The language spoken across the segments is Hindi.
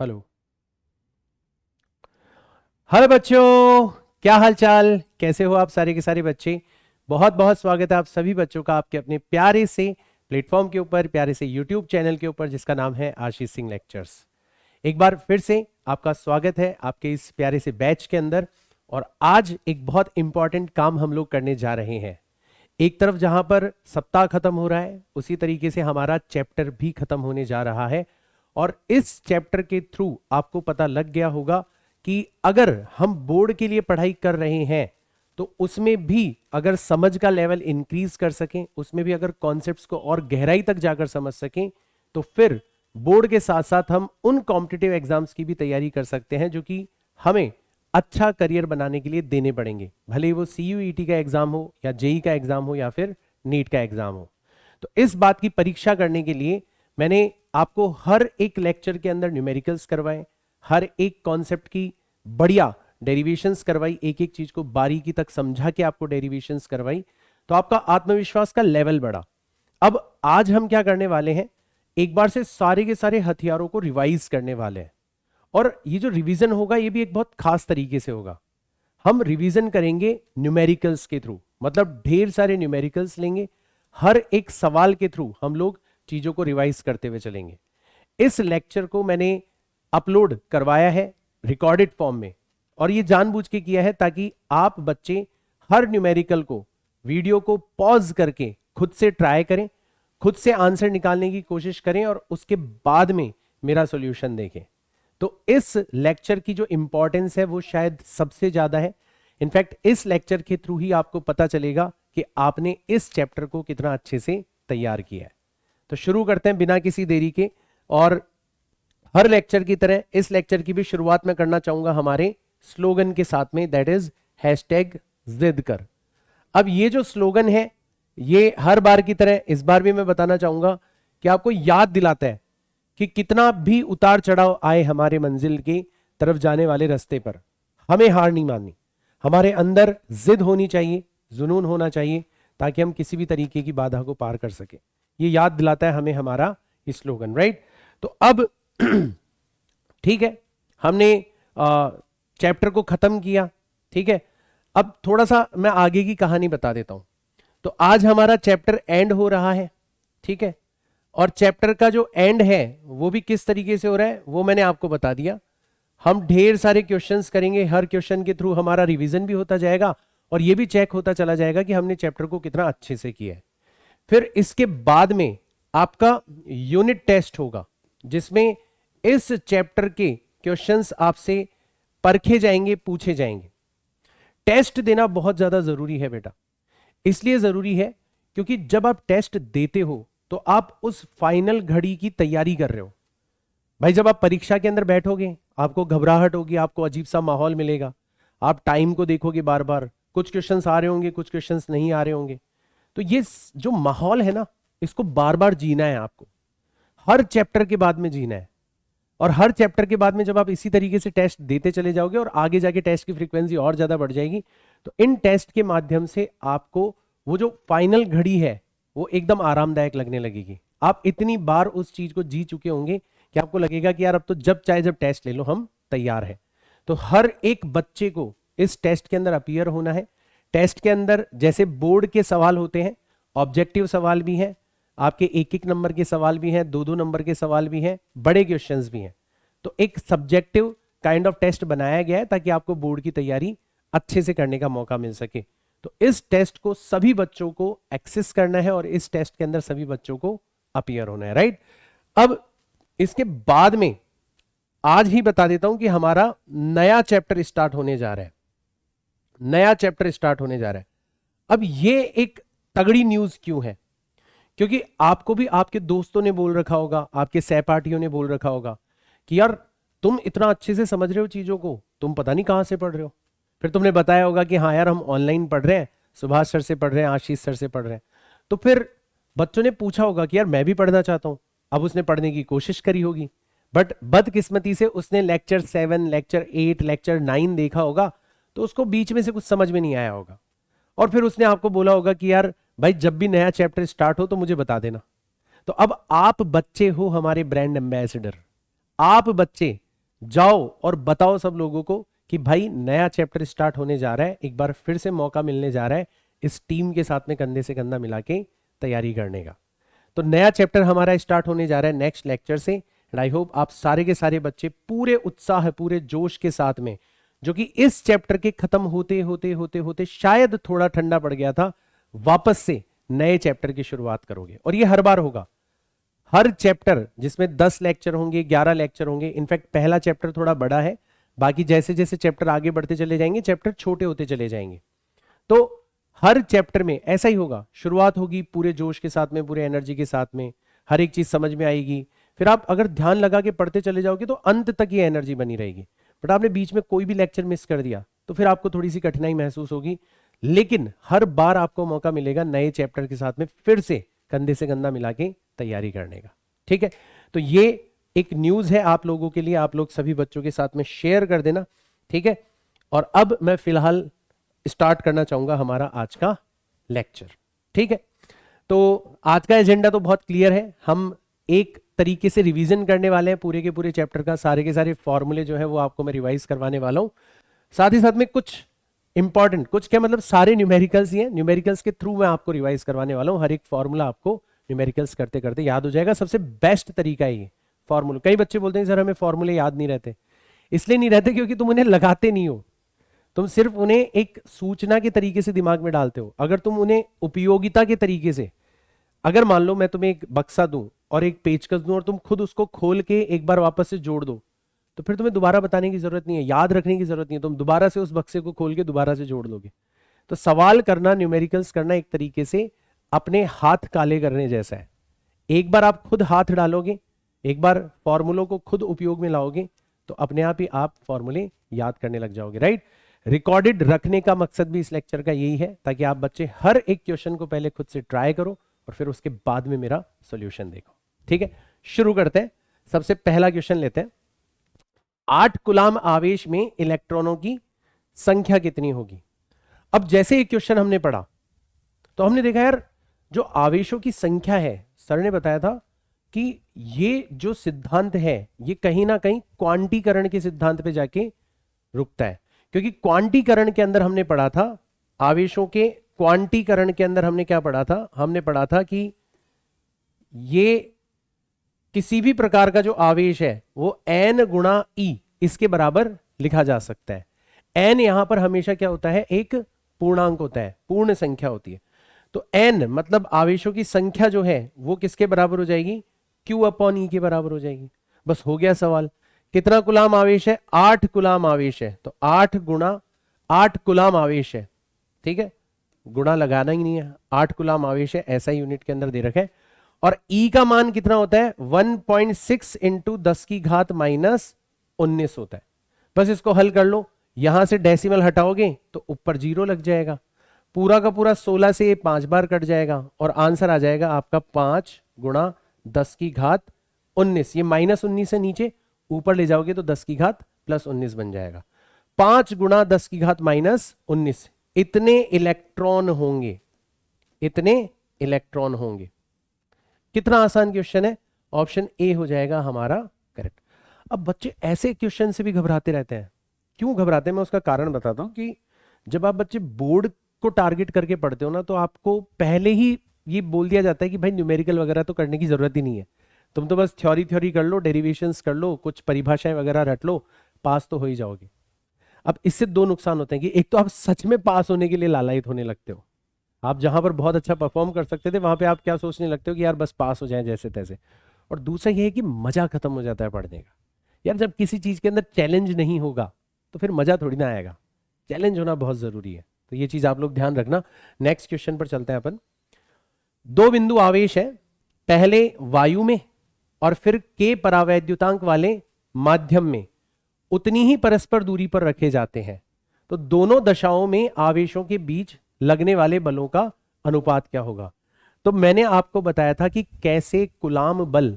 हेलो। हेलो बच्चों, क्या हाल चाल, कैसे हो आप सारे के सारे बच्चे। बहुत बहुत स्वागत है आप सभी बच्चों का आपके अपने प्यारे से प्लेटफॉर्म के ऊपर, प्यारे से यूट्यूब चैनल के ऊपर जिसका नाम है आशीष सिंह लेक्चर्स। एक बार फिर से आपका स्वागत है आपके इस प्यारे से बैच के अंदर। और आज एक बहुत इंपॉर्टेंट काम हम लोग करने जा रहे हैं। एक तरफ जहां पर सप्ताह खत्म हो रहा है, उसी तरीके से हमारा चैप्टर भी खत्म होने जा रहा है। और इस चैप्टर के थ्रू आपको पता लग गया होगा कि अगर हम बोर्ड के लिए पढ़ाई कर रहे हैं तो उसमें भी अगर समझ का लेवल इंक्रीज कर सकें, उसमें भी अगर कॉन्सेप्ट्स को और गहराई तक जाकर समझ सकें, तो फिर बोर्ड के साथ साथ हम उन कॉम्पिटिटिव एग्जाम्स की भी तैयारी कर सकते हैं जो कि हमें अच्छा करियर बनाने के लिए देने पड़ेंगे, भले ही वो CUET का एग्जाम हो या जेई का एग्जाम हो या फिर नीट का एग्जाम हो। तो इस बात की परीक्षा करने के लिए मैंने आपको हर एक लेक्चर के अंदर न्यूमेरिकल्स करवाए, हर एक कॉन्सेप्ट की बढ़िया डेरिवेशंस करवाई, एक एक चीज को बारीकी तक समझा के आपको डेरिवेशंस करवाई, तो आपका आत्मविश्वास का लेवल बढ़ा। अब आज हम क्या करने वाले हैं, एक बार से सारे के सारे हथियारों को रिवाइज करने वाले हैं। और ये जो रिवीजन होगा ये भी एक बहुत खास तरीके से होगा। हम रिवीजन करेंगे न्यूमेरिकल्स के थ्रू, मतलब ढेर सारे न्यूमेरिकल्स लेंगे, हर एक सवाल के थ्रू हम लोग चीजों को रिवाइज करते हुए चलेंगे। इस लेक्चर को मैंने अपलोड करवाया है रिकॉर्डेड फॉर्म में, और ये जानबूझ के किया है ताकि आप बच्चे हर न्यूमेरिकल को वीडियो को पॉज करके खुद से ट्राई करें, खुद से आंसर निकालने की कोशिश करें और उसके बाद में मेरा सॉल्यूशन देखें। तो इस लेक्चर की जो इंपॉर्टेंस है वो शायद सबसे ज्यादा है। इनफैक्ट इस लेक्चर के थ्रू ही आपको पता चलेगा कि आपने इस चैप्टर को कितना अच्छे से तैयार किया है। तो शुरू करते हैं बिना किसी देरी के। और हर लेक्चर की तरह इस लेक्चर की भी शुरुआत में करना चाहूंगा हमारे स्लोगन के साथ में, दैट इज हैशटैग जिद कर। अब ये जो स्लोगन है ये हर बार की तरह इस बार भी मैं बताना चाहूंगा कि आपको याद दिलाता है कि कितना भी उतार चढ़ाव आए हमारे मंजिल की तरफ जाने वाले रास्ते पर, हमें हार नहीं माननी। हमारे अंदर जिद होनी चाहिए, जुनून होना चाहिए, ताकि हम किसी भी तरीके की बाधा को पार कर सके। ये याद दिलाता है हमें हमारा स्लोगन, राइट। तो अब ठीक है, हमने चैप्टर को खत्म किया, ठीक है। अब थोड़ा सा मैं आगे की कहानी बता देता हूं। तो आज हमारा चैप्टर एंड हो रहा है, ठीक है। और चैप्टर का जो एंड है वो भी किस तरीके से हो रहा है वो मैंने आपको बता दिया। हम ढेर सारे क्वेश्चंस करेंगे, हर क्वेश्चन के थ्रू हमारा रिवीजन भी होता जाएगा और ये भी चेक होता चला जाएगा कि हमने चैप्टर को कितना अच्छे से किया है। फिर इसके बाद में आपका यूनिट टेस्ट होगा जिसमें इस चैप्टर के क्वेश्चंस आपसे परखे जाएंगे, पूछे जाएंगे। टेस्ट देना बहुत ज्यादा जरूरी है बेटा। इसलिए जरूरी है क्योंकि जब आप टेस्ट देते हो तो आप उस फाइनल घड़ी की तैयारी कर रहे हो। भाई जब आप परीक्षा के अंदर बैठोगे आपको घबराहट होगी, आपको अजीब सा माहौल मिलेगा, आप टाइम को देखोगे बार बार, कुछ क्वेश्चंस आ रहे होंगे, कुछ क्वेश्चंस नहीं आ रहे होंगे। तो ये जो माहौल है ना, इसको बार बार जीना है आपको, हर चैप्टर के बाद में जीना है। और हर चैप्टर के बाद में जब आप इसी तरीके से टेस्ट देते चले जाओगे और आगे जाके टेस्ट की फ्रीक्वेंसी और ज्यादा बढ़ जाएगी, तो इन टेस्ट के माध्यम से आपको वो जो फाइनल घड़ी है वो एकदम आरामदायक लगने लगेगी। आप इतनी बार उस चीज को जी चुके होंगे कि आपको लगेगा कि यार अब तो जब चाहे जब टेस्ट ले लो हम तैयार है। तो हर एक बच्चे को इस टेस्ट के अंदर अपीयर होना है। टेस्ट के अंदर जैसे बोर्ड के सवाल होते हैं, ऑब्जेक्टिव सवाल भी हैं, आपके एक एक नंबर के सवाल भी हैं, दो दो नंबर के सवाल भी हैं, बड़े क्वेश्चंस भी हैं। तो एक सब्जेक्टिव काइंड ऑफ टेस्ट बनाया गया है ताकि आपको बोर्ड की तैयारी अच्छे से करने का मौका मिल सके। तो इस टेस्ट को सभी बच्चों को एक्सेस करना है और इस टेस्ट के अंदर सभी बच्चों को अपीयर होना है, राइट। अब इसके बाद में आज ही बता देता हूं कि हमारा नया चैप्टर स्टार्ट होने जा रहा है, नया चैप्टर स्टार्ट होने जा रहा है। अब ये एक तगड़ी न्यूज क्यों है, क्योंकि आपको भी आपके दोस्तों ने बोल रखा होगा, आपके सहपाठियों ने बोल रखा होगा कि यार तुम इतना अच्छे से समझ रहे हो चीजों को, तुम पता नहीं कहां से पढ़ रहे हो। फिर तुमने बताया होगा कि हाँ यार हम ऑनलाइन पढ़ रहे हैं, सुभाष सर से पढ़ रहे हैं, आशीष सर से पढ़ रहे हैं। तो फिर बच्चों ने पूछा होगा कि यार मैं भी पढ़ना चाहता हूं। अब उसने पढ़ने की कोशिश करी होगी, बट बदकिस्मती से उसने लेक्चर 7, लेक्चर 8, लेक्चर 9 देखा होगा, तो उसको बीच में से कुछ समझ में नहीं आया होगा। और फिर उसने आपको बोला होगा कि यार भाई जब भी नया चैप्टर स्टार्ट हो तो मुझे बता देना। तो अब आप बच्चे हो हमारे ब्रांड एम्बेसडर, आप बच्चे जाओ और बताओ सब लोगों को कि भाई नया चैप्टर स्टार्ट होने जा रहा है, एक बार फिर से मौका मिलने जा रहा है इस टीम के साथ में कंधे से कंधा मिला के तैयारी करने का। तो नया चैप्टर हमारा स्टार्ट होने जा रहा है नेक्स्ट लेक्चर से, एंड आई होप आप सारे के सारे बच्चे पूरे उत्साह पूरे जोश के साथ में, जो कि इस चैप्टर के खत्म होते होते होते होते शायद थोड़ा ठंडा पड़ गया था, वापस से नए चैप्टर की शुरुआत करोगे। और ये हर बार होगा, हर चैप्टर जिसमें 10 लेक्चर होंगे, 11 लेक्चर होंगे। इनफैक्ट पहला चैप्टर थोड़ा बड़ा है, बाकी जैसे जैसे चैप्टर आगे बढ़ते चले जाएंगे चैप्टर छोटे होते चले जाएंगे। तो हर चैप्टर में ऐसा ही होगा, शुरुआत होगी पूरे जोश के साथ में, पूरे एनर्जी के साथ में, हर एक चीज समझ में आएगी। फिर आप अगर ध्यान लगा के पढ़ते चले जाओगे तो अंत तक ये एनर्जी बनी रहेगी। बट आपने बीच में कोई भी लेक्चर मिस कर दिया तो फिर आपको थोड़ी सी कठिनाई महसूस होगी। लेकिन हर बार आपको मौका मिलेगा नए चैप्टर के साथ में फिर से कंधे से कंधा मिला के तैयारी करने का। ठीक है, तो ये एक न्यूज है आप लोगों के लिए, आप लोग सभी बच्चों के साथ में शेयर कर देना। ठीक है, और अब मैं फिलहाल स्टार्ट करना चाहूंगा हमारा आज का लेक्चर। ठीक है, तो आज का एजेंडा तो बहुत क्लियर है। हम एक तरीके से रिवीजन करने वाले हैं पूरे के पूरे चैप्टर का, सारे के सारे फॉर्मूले जो है वो आपको मैं रिवाइज करवाने वाला हूं। साथ ही साथ में कुछ इंपॉर्टेंट, कुछ क्या मतलब सारे न्यूमेरिकल्स ही हैं, न्यूमेरिकल्स के थ्रू मैं आपको रिवाइज करवाने वाला हूं। हर एक फॉर्मूला आपको न्यूमेरिकल्स करते करते याद हो जाएगा। सबसे बेस्ट तरीका है ये फॉर्मूला। कई बच्चे बोलते हैं सर हमें फॉर्मूले याद नहीं रहते, इसलिए नहीं रहते क्योंकि तुम उन्हें लगाते नहीं हो, तुम सिर्फ उन्हें एक सूचना के तरीके से दिमाग में डालते हो। अगर तुम उन्हें उपयोगिता के तरीके से, अगर मान लो मैं तुम्हें एक बक्सा दूं और एक पेचकस दूं और तुम खुद उसको खोल के एक बार वापस से जोड़ दो, तो फिर तुम्हें दोबारा बताने की जरूरत नहीं है, याद रखने की जरूरत नहीं है, तुम दोबारा से उस बक्से को खोल के दोबारा से जोड़ लोगे। तो सवाल करना, न्यूमेरिकल्स करना एक तरीके से अपने हाथ काले करने जैसा है। एक बार आप खुद हाथ डालोगे, एक बार फॉर्मूलों को खुद उपयोग में लाओगे, तो अपने आप ही आप फॉर्मूले याद करने लग जाओगे। राइट, रिकॉर्डेड रखने का मकसद भी इस लेक्चर का यही है, ताकि आप बच्चे हर एक क्वेश्चन को पहले खुद से ट्राई करो और फिर उसके बाद में मेरा सॉल्यूशन देखो। ठीक है, शुरू करते हैं। सबसे पहला क्वेश्चन लेते हैं। 8 कूलाम आवेश में इलेक्ट्रॉनों की संख्या कितनी होगी? अब जैसे एक क्वेश्चन हमने पढ़ा तो हमने देखा यार जो आवेशों की संख्या है, सर ने बताया था कि ये जो सिद्धांत है ये कहीं ना कहीं क्वांटीकरण के सिद्धांत पे जाके रुकता है। क्योंकि क्वांटीकरण के अंदर हमने पढ़ा था, आवेशों के क्वांटीकरण के अंदर हमने क्या पढ़ा था? हमने पढ़ा था कि ये किसी भी प्रकार का जो आवेश है वो n गुणा ई इसके बराबर लिखा जा सकता है। n यहां पर हमेशा क्या होता है? एक पूर्णांक होता है, पूर्ण संख्या होती है। तो n मतलब आवेशों की संख्या जो है वो किसके बराबर हो जाएगी? Q अपॉन ई के बराबर हो जाएगी। बस हो गया सवाल। कितना कूलाम आवेश है? 8 कूलाम आवेश है, तो 8 गुणा 8 कूलाम आवेश है। ठीक है, गुणा लगाना ही नहीं है, 8 कूलाम आवेश है, ऐसा यूनिट के अंदर दे रखा है। और ई का मान कितना होता है? 1.6 इंटू 10 की घात माइनस 19 होता है। बस इसको हल कर लो, यहां से डेसिमल हटाओगे तो ऊपर 0 लग जाएगा, पूरा का पूरा 16 से 5 बार कट जाएगा और आंसर आ जाएगा आपका 5 गुणा 10 की घात 19। ये माइनस 19 से नीचे ऊपर ले जाओगे तो 10 की घात प्लस 19 बन जाएगा। 5 गुणा 10 की घात माइनस 19, इतने इलेक्ट्रॉन होंगे, इतने इलेक्ट्रॉन होंगे। कितना आसान क्वेश्चन है, ऑप्शन ए हो जाएगा हमारा करेक्ट। अब बच्चे ऐसे क्वेश्चन से भी घबराते रहते हैं। क्यों घबराते हैं मैं उसका कारण बताता हूं कि जब आप बच्चे बोर्ड को टारगेट करके पढ़ते हो ना, तो आपको पहले ही ये बोल दिया जाता है कि भाई न्यूमेरिकल वगैरह तो करने की जरूरत ही नहीं है, तुम तो बस थ्योरी थ्योरी कर लो, डेरिवेशंस कर लो, कुछ परिभाषाएं वगैरह रट लो, पास तो हो ही जाओगे। अब इससे दो नुकसान होते हैं कि एक तो आप सच में पास होने के लिए लालायित होने लगते हो। आप जहां पर बहुत अच्छा परफॉर्म कर सकते थे वहां पे आप क्या सोचने लगते हो कि यार बस पास हो जाए जैसे तैसे। और दूसरा ये है कि मजा खत्म हो जाता है पढ़ने का। यार जब किसी चीज के अंदर चैलेंज नहीं होगा तो फिर मजा थोड़ी ना आएगा, चैलेंज होना बहुत जरूरी है। तो ये चीज आप लोग ध्यान रखना। नेक्स्ट क्वेश्चन पर चलते हैं अपन। 2 बिंदु आवेश है, पहले वायु में और फिर के परावैद्युतांक वाले माध्यम में उतनी ही परस्पर दूरी पर रखे जाते हैं, तो दोनों दशाओं में आवेशों के बीच लगने वाले बलों का अनुपात क्या होगा? तो मैंने आपको बताया था कि कैसे कूलाम बल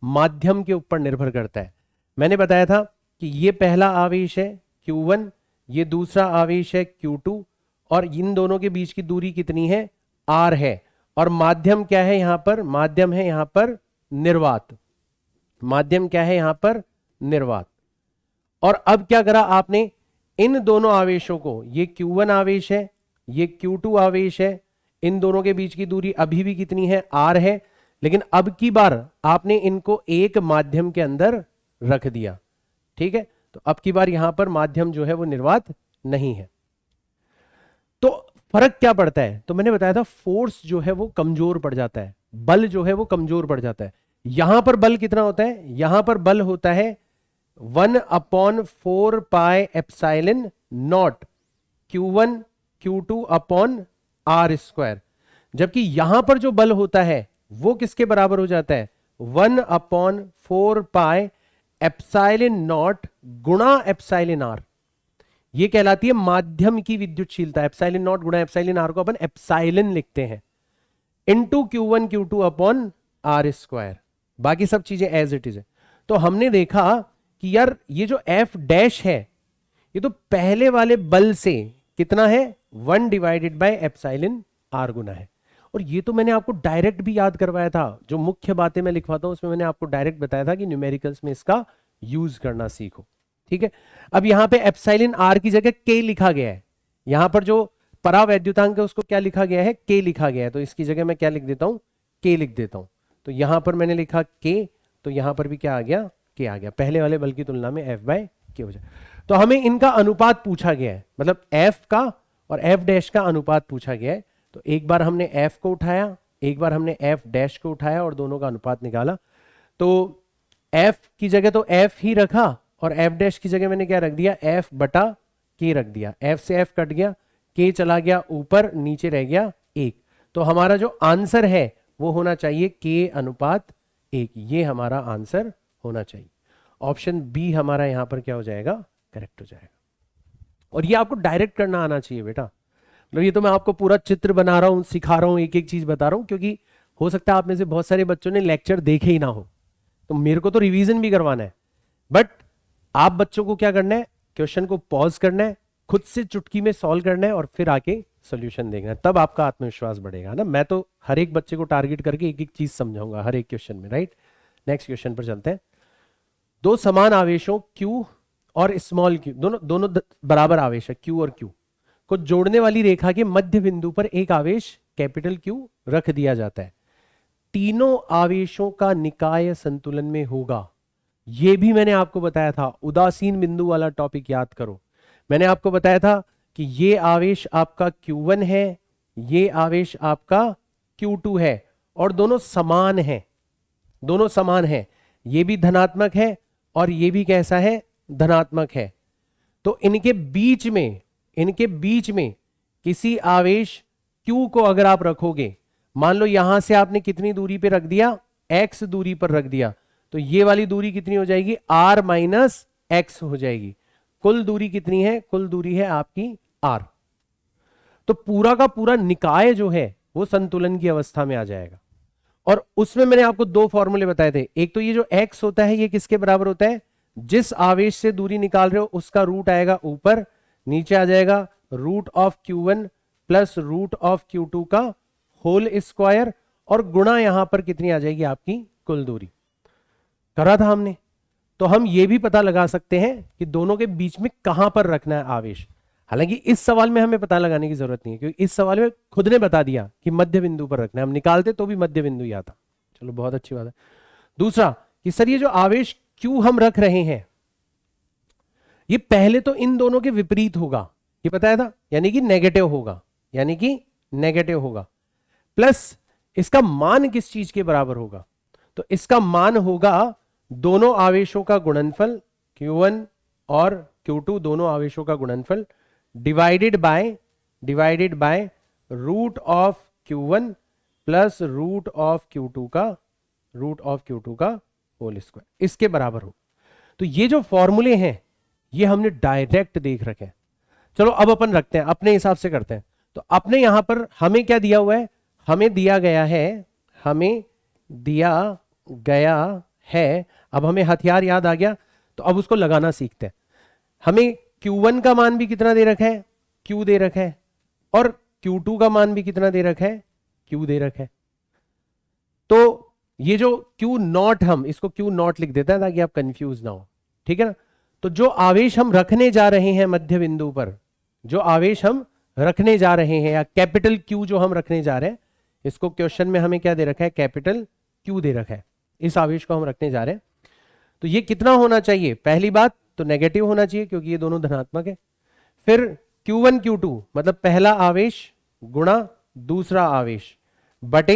माध्यम के ऊपर निर्भर करता है। मैंने बताया था कि ये पहला आवेश है Q1, ये दूसरा आवेश है Q2, और इन दोनों के बीच की दूरी कितनी है? R है। और माध्यम क्या है यहां पर? माध्यम है यहां पर निर्वात। माध्यम क्या है यहां पर? निर्वात। और अब क्या करा आपने, इन दोनों आवेशों को, ये Q1 आवेश है, ये Q2 आवेश है, इन दोनों के बीच की दूरी अभी भी कितनी है, R है, लेकिन अब की बार आपने इनको एक माध्यम के अंदर रख दिया, ठीक है। तो अब की बार यहां पर माध्यम जो है वो निर्वात नहीं है। तो फर्क क्या पड़ता है, तो मैंने बताया था फोर्स जो है वो कमजोर पड़ जाता है, बल जो है वो कमजोर पड़ जाता है। यहां पर बल कितना होता है, यहां पर बल होता है 1/4 pi epsilon not Q1 Q2 upon R square, जबकि यहां पर जो बल होता है वो किसके बराबर हो जाता है, 1/4 पाई एप्सिलॉन नॉट गुणा एप्सिलॉन R। ये कहलाती है माध्यम की विद्युतशीलता, एप्सिलॉन नॉट गुणा एप्सिलॉन R को अपन एप्सिलॉन लिखते हैं, into Q1 Q2 upon R square, बाकी सब चीजें एज इट इज है। तो हमने देखा कि यार ये जो F डैश है ये तो पहले वाले बल से कितना है, 1 डिवाइडेड बाय एप्सिलॉन R गुना है। और ये तो मैंने आपको डायरेक्ट भी याद करवाया था, जो मुख्य बातें मैं लिखवाता हूं उसमें मैंने आपको डायरेक्ट बताया था कि न्यूमेरिकल्स में इसका यूज करना सीखो, ठीक है। अब यहां पे एप्सिलॉन R की जगह K लिखा गया है, यहां पर जो परावैद्युतांक है उसको क्या लिखा गया है, K लिखा गया है, तो इसकी जगह मैं क्या लिख देता हूं, K लिख देता हूं। तो यहां पर मैंने लिखा K, तो यहां पर भी क्या आ गया, K आ गया, पहले वाले बल की तुलना में F बाय K हो जाए। तो हमें इनका अनुपात पूछा गया है, मतलब F का और F डैश का अनुपात पूछा गया है। तो एक बार हमने F को उठाया, एक बार हमने F डैश को उठाया और दोनों का अनुपात निकाला। तो F की जगह तो F ही रखा और F डैश की जगह मैंने क्या रख दिया, F बटा K रख दिया, F से F कट गया, K चला गया ऊपर, नीचे रह गया 1। तो हमारा जो आंसर है वो होना चाहिए K अनुपात 1, ये हमारा आंसर होना चाहिए। ऑप्शन बी हमारा यहां पर क्या हो जाएगा, करेक्ट हो जाएगा। और ये आपको डायरेक्ट करना आना चाहिए बेटा, मतलब ये तो मैं आपको पूरा चित्र बना रहा हूं, सिखा रहा हूं, एक एक चीज बता रहा हूं, क्योंकि हो सकता है आप में से बहुत सारे बच्चों ने लेक्चर देखे ही ना हो, तो मेरे को तो रिवीजन भी करवाना है। बट आप बच्चों को क्या करना है, क्वेश्चन को पॉज करना है, खुद से चुटकी में सॉल्व करना है और फिर आके सोल्यूशन देखना है, तब आपका आत्मविश्वास बढ़ेगा ना। मैं तो हर एक बच्चे को टारगेट करके एक एक चीज समझाऊंगा हर एक क्वेश्चन में, राइट। नेक्स्ट क्वेश्चन पर चलते हैं। दो समान आवेशों Q और स्मॉल q, दोनों बराबर आवेश है Q और Q को जोड़ने वाली रेखा के मध्य बिंदु पर एक आवेश कैपिटल Q रख दिया जाता है, तीनों आवेशों का निकाय संतुलन में होगा। यह भी मैंने आपको बताया था, उदासीन बिंदु वाला टॉपिक याद करो। मैंने आपको बताया था कि ये आवेश आपका Q1 है, ये आवेश आपका Q2 है और दोनों समान हैं, दोनों समान हैं, ये भी धनात्मक है और ये भी कैसा है, धनात्मक है। तो इनके बीच में किसी आवेश Q को अगर आप रखोगे, मान लो यहां से आपने कितनी दूरी पे रख दिया, x दूरी पर रख दिया, तो ये वाली दूरी कितनी हो जाएगी, r माइनस एक्स हो जाएगी। कुल दूरी कितनी है, कुल दूरी है आपकी r। तो पूरा का पूरा निकाय जो है वो संतुलन की अवस्था में आ जाएगा। और उसमें मैंने आपको दो फॉर्मूले बताए थे, एक तो ये जो x होता है ये किसके बराबर होता है, जिस आवेश से दूरी निकाल रहे हो उसका रूट आएगा ऊपर, नीचे आ जाएगा root of Q1 plus root of Q2 का होल स्क्वायर, और गुणा यहां पर कितनी आ जाएगी, आपकी कुल दूरी। करा था हमने। तो हम ये भी पता लगा सकते हैं कि दोनों के बीच में कहां पर रखना है आवेश। हालांकि इस सवाल में हमें पता लगाने की जरूरत नहीं है, क्योंकि इस सवाल में खुद ने बता दिया कि मध्य बिंदु पर रखना है, हम निकालते तो भी मध्य बिंदु ही आता। चलो बहुत अच्छी बात है। दूसरा कि सर ये जो आवेश Q हम रख रहे हैं ये पहले तो इन दोनों के विपरीत होगा, ये बताया था, यानी कि नेगेटिव होगा, यानी कि नेगेटिव होगा। प्लस इसका मान किस चीज के बराबर होगा, तो इसका मान होगा दोनों आवेशों का गुणनफल Q1 और Q2, दोनों आवेशों का गुणनफल divided by root of Q1 plus root of Q2 का होल स्क्वायर, इसके बराबर हो। तो ये जो फॉर्मूले हैं ये हमने डायरेक्ट देख रखे हैं। चलो अब अपन रखते हैं, अपने हिसाब से करते हैं। तो अपने यहां पर हमें क्या दिया हुआ है, हमें दिया गया है, अब हमें हथियार याद आ गया, तो अब उसको लगाना सीखते हैं। हमें Q1 का मान भी कितना दे रखा है, Q दे रखा है, और Q2 का मान भी कितना दे रखा है, Q दे रखा है। तो ये जो Q नॉट, हम इसको Q नॉट लिख देते हैं ताकि आप कंफ्यूज ना हो, ठीक है ना। तो जो आवेश हम रखने जा रहे हैं मध्य बिंदु पर, जो आवेश हम रखने जा रहे हैं या कैपिटल क्यू जो हम रखने जा रहे हैं, इसको क्वेश्चन में हमें क्या दे रखा है, कैपिटल क्यू दे रखा है, इस आवेश को हम रखने जा रहे हैं। तो ये कितना होना चाहिए, पहली बात तो नेगेटिव होना चाहिए क्योंकि ये दोनों धनात्मक है। फिर Q1 Q2 मतलब पहला आवेश गुणा दूसरा आवेश बटे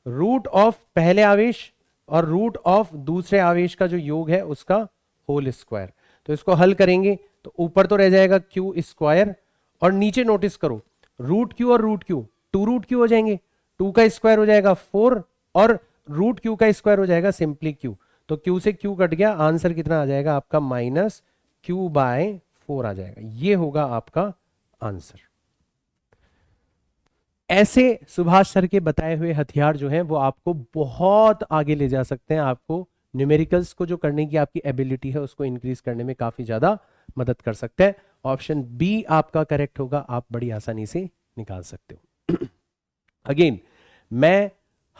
रूट ऑफ पहले आवेश और रूट ऑफ दूसरे आवेश का जो योग है उसका होल स्क्वायर। तो इसको हल करेंगे तो ऊपर तो रह जाएगा क्यू स्क्वायर और नीचे नोटिस करो रूट क्यू और रूट क्यू 2 रूट क्यू हो जाएंगे, 2 का स्क्वायर हो जाएगा 4 और रूट क्यू का स्क्वायर हो जाएगा सिंपली क्यू। तो क्यू से क्यू कट गया, आंसर कितना आ जाएगा आपका माइनस क्यू बाय 4 आ जाएगा। ये होगा आपका आंसर। ऐसे सुभाष सर के बताए हुए हथियार जो हैं वो आपको बहुत आगे ले जा सकते हैं, आपको न्यूमेरिकल्स को जो करने की आपकी एबिलिटी है उसको इंक्रीज करने में काफी ज्यादा मदद कर सकते हैं। ऑप्शन बी आपका करेक्ट होगा, आप बड़ी आसानी से निकाल सकते हो। अगेन मैं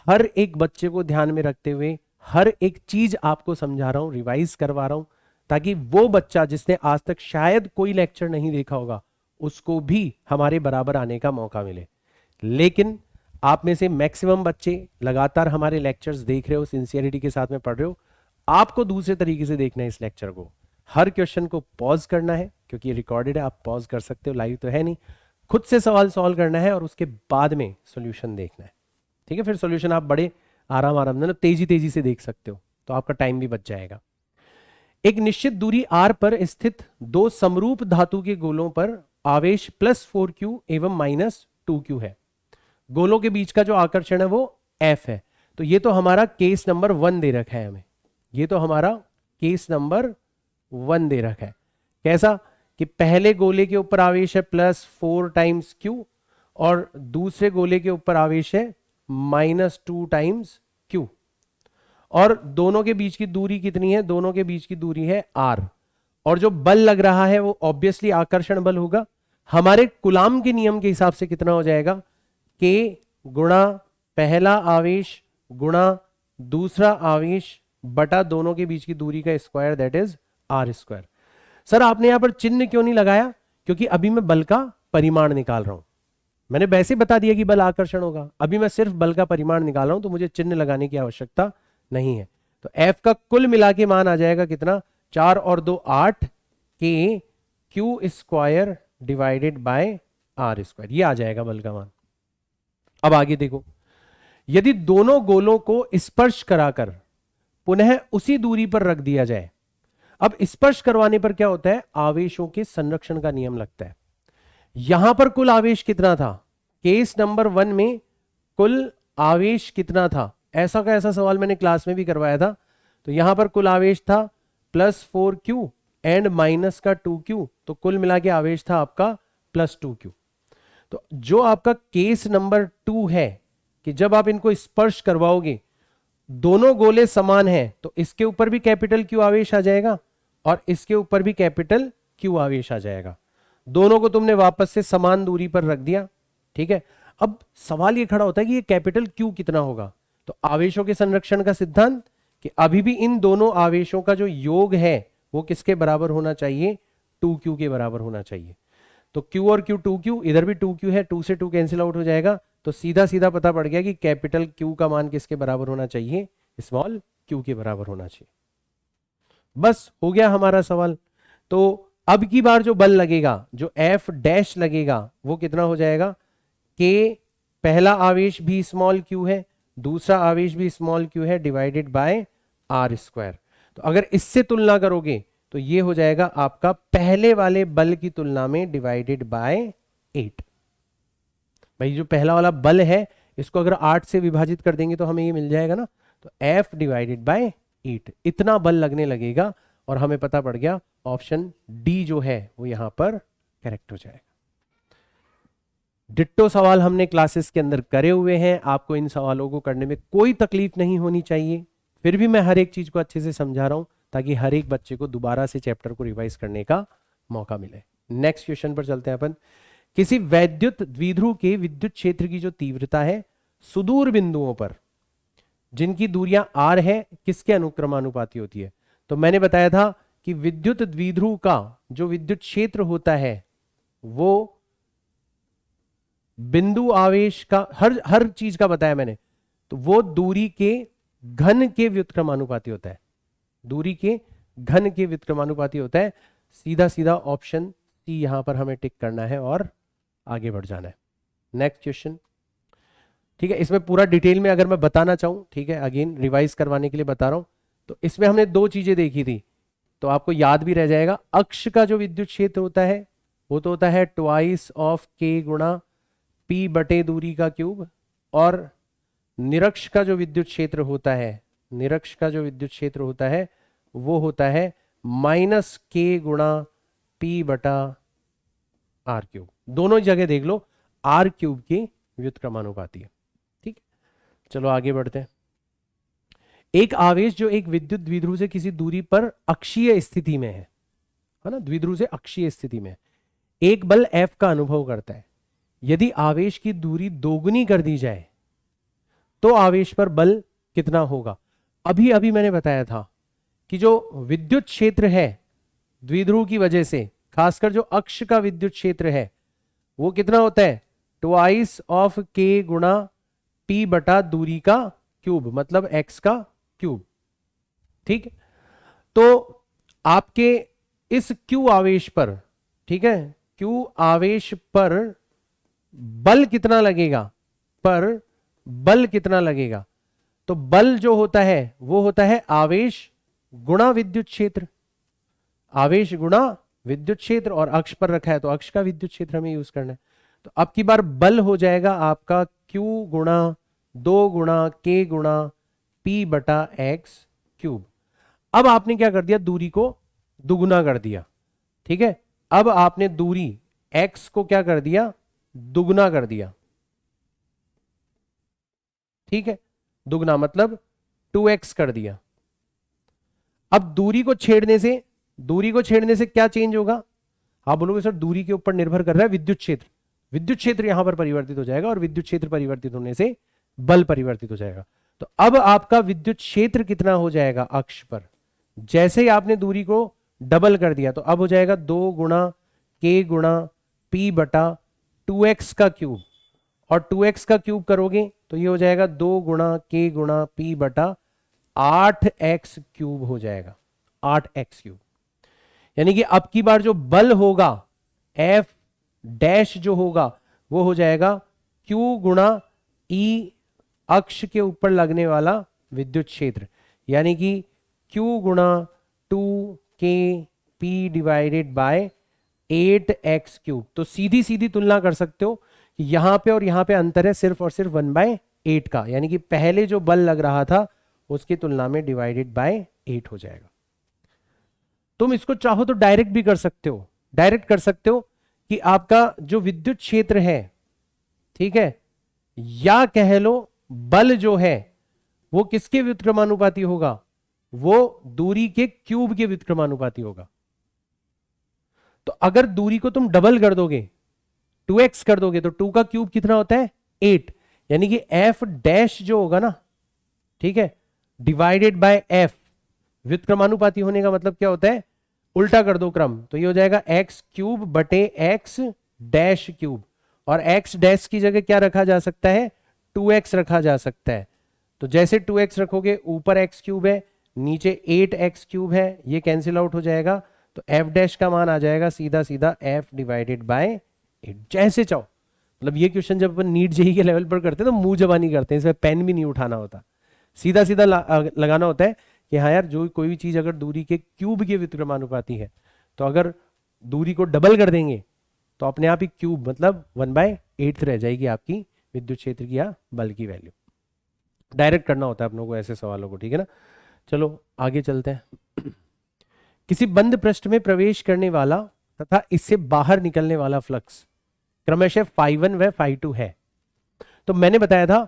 हर एक बच्चे को ध्यान में रखते हुए हर एक चीज आपको समझा रहा हूं, रिवाइज करवा रहा हूं, ताकि वो बच्चा जिसने आज तक शायद कोई लेक्चर नहीं देखा होगा उसको भी हमारे बराबर आने का मौका मिले। लेकिन आप में से मैक्सिमम बच्चे लगातार हमारे लेक्चर्स देख रहे हो, सिंसियरिटी के साथ में पढ़ रहे हो, आपको दूसरे तरीके से देखना है इस लेक्चर को। हर क्वेश्चन को पॉज करना है क्योंकि ये रिकॉर्डेड है, आप पॉज कर सकते हो, लाइव तो है नहीं। खुद से सवाल सॉल्व करना है और उसके बाद में सॉल्यूशन देखना है, ठीक है। फिर सॉल्यूशन आप बड़े आराम मतलब तेजी से देख सकते हो, तो आपका टाइम भी बच जाएगा। एक निश्चित दूरी r पर स्थित दो समरूप धातु के गोलों पर आवेश +4q एवं -2q है। गोलों के बीच का जो आकर्षण है वो F है। तो ये तो हमारा केस नंबर 1 दे रखा है हमें, ये तो हमारा केस नंबर 1 दे रखा है। कैसा कि पहले गोले के ऊपर आवेश है +4 टाइम्स q और दूसरे गोले के ऊपर आवेश है -2 टाइम्स q और दोनों के बीच की दूरी कितनी है, दोनों के बीच की दूरी है r और जो बल लग रहा है वो ऑब्वियसली आकर्षण बल होगा। हमारे कुलाम के नियम के हिसाब से कितना हो जाएगा, k गुणा पहला आवेश गुणा दूसरा आवेश बटा दोनों के बीच की दूरी का square, that is r square. Sir आपने यहां पर चिन्ह क्यों नहीं लगाया, क्योंकि अभी मैं बल का परिमाण निकाल रहा हूं। मैंने वैसे बता दिया कि बल आकर्षण होगा, अभी मैं सिर्फ बल का परिमाण निकाल रहा हूं, तो मुझे चिन्ह लगाने की आवश्यकता नहीं है। तो F का कुल मिला के मान आ जाएगा कितना, 4 और 2 8 के Q square divided by r square, ये आ जाएगा बल का मान। अब आगे देखो, यदि दोनों गोलों को स्पर्श कराकर पुनः उसी दूरी पर रख दिया जाए, अब स्पर्श करवाने पर क्या होता है, आवेशों के संरक्षण का नियम लगता है। यहां पर कुल आवेश कितना था, केस नंबर 1 में कुल आवेश कितना था, ऐसा का ऐसा सवाल मैंने क्लास में भी करवाया था। तो यहां पर कुल आवेश था +4q एंड माइनस का 2q, तो कुल मिला के आवेश था आपका +2q। तो जो आपका केस नंबर 2 है कि जब आप इनको स्पर्श करवाओगे, दोनों गोले समान हैं, तो इसके ऊपर भी कैपिटल Q आवेश आ जाएगा और इसके ऊपर भी कैपिटल Q आवेश आ जाएगा। दोनों को तुमने वापस से समान दूरी पर रख दिया, ठीक है। अब सवाल ये खड़ा होता है कि ये कैपिटल Q कितना होगा। तो आवेशों के संरक्षण का सिद्धांत कि अभी भी इन दोनों आवेशों का जो योग है वो किसके बराबर होना चाहिए, 2q के बराबर होना चाहिए। तो q और q 2q, इधर भी 2q है, 2 से 2 कैंसिल आउट हो जाएगा, तो सीधा सीधा पता पड़ गया कि कैपिटल Q का मान किसके बराबर होना चाहिए, स्मॉल q के बराबर होना चाहिए। बस हो गया हमारा सवाल। तो अब की बार जो बल लगेगा, जो F डैश लगेगा, वो कितना हो जाएगा, K पहला आवेश भी स्मॉल q है, दूसरा आवेश भी स्मॉल q है, डिवाइडेड बाय r स्क्वायर। तो अगर इससे तुलना करोगे तो ये हो जाएगा आपका पहले वाले बल की तुलना में डिवाइडेड बाय 8। भाई जो पहला वाला बल है इसको अगर 8 से विभाजित कर देंगे तो हमें ये मिल जाएगा ना, तो F डिवाइडेड बाय 8 इतना बल लगने लगेगा और हमें पता पड़ गया ऑप्शन डी जो है वो यहां पर करेक्ट हो जाएगा। डिट्टो सवाल हमने क्लासेस के अंदर करे हुए हैं, आपको इन सवालों को करने में कोई तकलीफ नहीं होनी चाहिए। फिर भी मैं हर एक चीज को अच्छे से समझा रहा हूं ताकि हर एक बच्चे को दोबारा से चैप्टर को रिवाइज करने का मौका मिले। नेक्स्ट क्वेश्चन पर चलते हैं अपन। किसी वैद्युत द्विध्रुव के विद्युत क्षेत्र की जो तीव्रता है सुदूर बिंदुओं पर जिनकी दूरियां r है किसके अनुक्रमानुपाती होती है। तो मैंने बताया था कि विद्युत द्विध्रुव का जो विद्युत क्षेत्र होता है वो बिंदु आवेश का हर चीज का बताया मैंने, तो वो दूरी के घन के व्युत्क्रमानुपाती होता है, दूरी के घन के व्युत्क्रमानुपाती होता है। सीधा सीधा ऑप्शन सी यहां पर हमें टिक करना है और आगे बढ़ जाना है। नेक्स्ट क्वेश्चन, ठीक है, इसमें पूरा डिटेल में अगर मैं बताना चाहूं, ठीक है, अगेन रिवाइज करवाने के लिए बता रहा हूं, तो इसमें हमने दो चीजें देखी थी, तो आपको याद भी रह जाएगा। अक्ष का जो विद्युत क्षेत्र होता है वो तो होता है ट्वाइस ऑफ के गुणा पी बटे दूरी का क्यूब, और निरक्ष का जो विद्युत क्षेत्र होता है, निरक्ष का जो विद्युत क्षेत्र होता है वो होता है माइनस के गुणा पी बटा आर क्यूब। दोनों जगह देख लो आर क्यूब की व्युत्क्रमानुपाती है। ठीक, चलो आगे बढ़ते हैं। एक आवेश जो एक विद्युत द्विध्रुव से किसी दूरी पर अक्षीय स्थिति में है ना, द्विध्रुव से अक्षीय स्थिति में एक बल F का अनुभव करता है। यदि आवेश की दूरी दोगुनी कर दी जाए तो आवेश पर बल कितना होगा? अभी अभी मैंने बताया था कि जो विद्युत क्षेत्र है द्विध्रुव की वजह से, खासकर जो अक्ष का विद्युत क्षेत्र है वो कितना होता है, ट्वाइस ऑफ के गुणा पी बटा दूरी का क्यूब, मतलब एक्स का क्यूब। ठीक, तो आपके इस क्यू आवेश पर, ठीक है, क्यू आवेश पर बल कितना लगेगा, पर बल कितना लगेगा, तो बल जो होता है वो होता है आवेश गुणा विद्युत क्षेत्र, आवेश गुणा विद्युत क्षेत्र, और अक्ष पर रखा है तो अक्ष का विद्युत क्षेत्र हमें यूज करना है। तो अब की बार बल हो जाएगा आपका Q गुणा 2 गुणा K गुणा P बटा एक्स क्यूब। अब आपने क्या कर दिया, दूरी को दुगुना कर दिया। ठीक है, अब आपने दूरी x को क्या कर दिया, दुगुना कर दिया। ठीक है, दुगना मतलब 2x कर दिया। अब दूरी को छेड़ने से क्या चेंज होगा? आप बोलोगे सर दूरी के ऊपर निर्भर कर रहा है विद्युत क्षेत्र, विद्युत क्षेत्र यहां पर परिवर्तित हो जाएगा और विद्युत क्षेत्र परिवर्तित होने से बल परिवर्तित हो जाएगा। तो अब आपका विद्युत क्षेत्र कितना हो जाएगा अक्ष पर, जैसे ही आपने दूरी को डबल कर दिया तो अब हो जाएगा 2 गुणा के गुणा पी बटा 2x का क्यूब, और 2x का क्यूब करोगे तो ये हो जाएगा 2 गुणा के गुणा पी बटा 8x क्यूब हो जाएगा, 8x क्यूब। यानी कि अब की बार जो बल होगा F डैश जो होगा वो हो जाएगा Q गुणा E अक्ष के ऊपर लगने वाला विद्युत क्षेत्र, यानी कि Q गुणा 2K P divided by 8x cube. तो सीधी सीधी तुलना कर सकते हो कि यहां पे और यहां पे अंतर है सिर्फ और सिर्फ 1/8 का, यानी कि पहले जो बल लग रहा था उसकी तुलना में डिवाइडेड बाय 8 हो जाएगा। तुम इसको चाहो तो डायरेक्ट भी कर सकते हो, डायरेक्ट कर सकते हो कि आपका जो विद्युत क्षेत्र है, ठीक है, या कह लो बल जो है वो किसके व्युत्क्रमानुपाती होगा, वो दूरी के क्यूब के व्युत्क्रमानुपाती होगा। तो अगर दूरी को तुम डबल कर दोगे, 2x कर दोगे, तो 2 का क्यूब कितना होता है 8, यानी कि F डैश जो होगा ना, ठीक है, डिवाइडेड बाय F, व्युत्क्रमानुपाती होने का मतलब क्या होता है, उल्टा कर दो क्रम, तो ये हो जाएगा x क्यूब बटे x डैश क्यूब, और x डैश की जगह क्या रखा जा सकता है, 2x रखा जा सकता है। तो जैसे 2x रखोगे ऊपर x क्यूब है नीचे 8x क्यूब है, ये कैंसिल आउट हो जाएगा, तो f डैश का मान आ जाएगा सीधा सीधा f डिवाइडेड बाय 8। जैसे चाहो, मतलब ये क्वेश्चन जब अपन नीट जेईई के लेवल पर करते हैं तो मुंह जबानी करते हैं, इसमें पेन भी नहीं उठाना होता, सीधा सीधा लगाना होता है कि हाँ यार जो कोई भी चीज अगर दूरी के क्यूब के व्युत्क्रमानुपाती है, तो अगर दूरी को डबल कर देंगे तो अपने आप ही क्यूब मतलब 1/8 रह जाएगी आपकी विद्युत क्षेत्र की या बल की वैल्यू। डायरेक्ट करना होता है अपनों को ऐसे सवालों को, ठीक है ना। चलो आगे चलते हैं। किसी बंद पृष्ठ में प्रवेश करने वाला तथा इससे बाहर निकलने वाला फ्लक्स क्रमशः φ1 व φ2 है। तो मैंने बताया था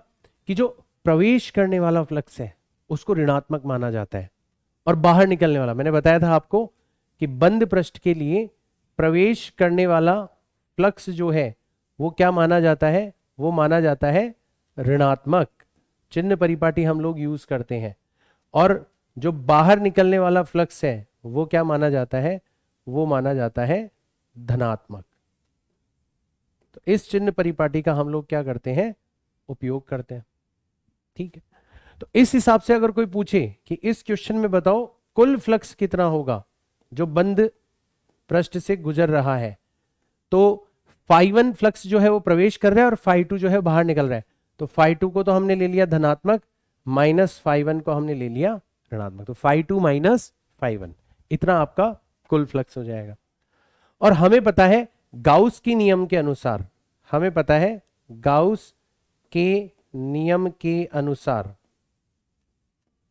कि जो प्रवेश करने वाला फ्लक्स है उसको ऋणात्मक माना जाता है, और बाहर निकलने वाला, मैंने बताया था आपको कि बंद पृष्ठ के लिए प्रवेश करने वाला फ्लक्स जो है वो क्या माना जाता है, वो माना जाता है ऋणात्मक, चिन्ह परिपाटी हम लोग यूज करते हैं। और जो बाहर निकलने वाला फ्लक्स है वो क्या माना जाता है, वो माना जाता है धनात्मक। तो इस चिन्ह परिपाटी का हम लोग क्या करते हैं, उपयोग करते हैं। ठीक है, तो इस हिसाब से अगर कोई पूछे कि इस क्वेश्चन में बताओ कुल फ्लक्स कितना होगा जो बंद पृष्ठ से गुजर रहा है, तो φ1 फ्लक्स जो है वो प्रवेश कर रहा है और φ2 जो है बाहर निकल रहा है। तो φ2 को तो हमने ले लिया धनात्मक, माइनस φ1 को हमने ले लिया ऋणात्मक, तो φ2 माइनस φ1, इतना आपका कुल फ्लक्स हो जाएगा। और हमें पता है गाउस के नियम के अनुसार, हमें पता है गाउस के नियम के अनुसार,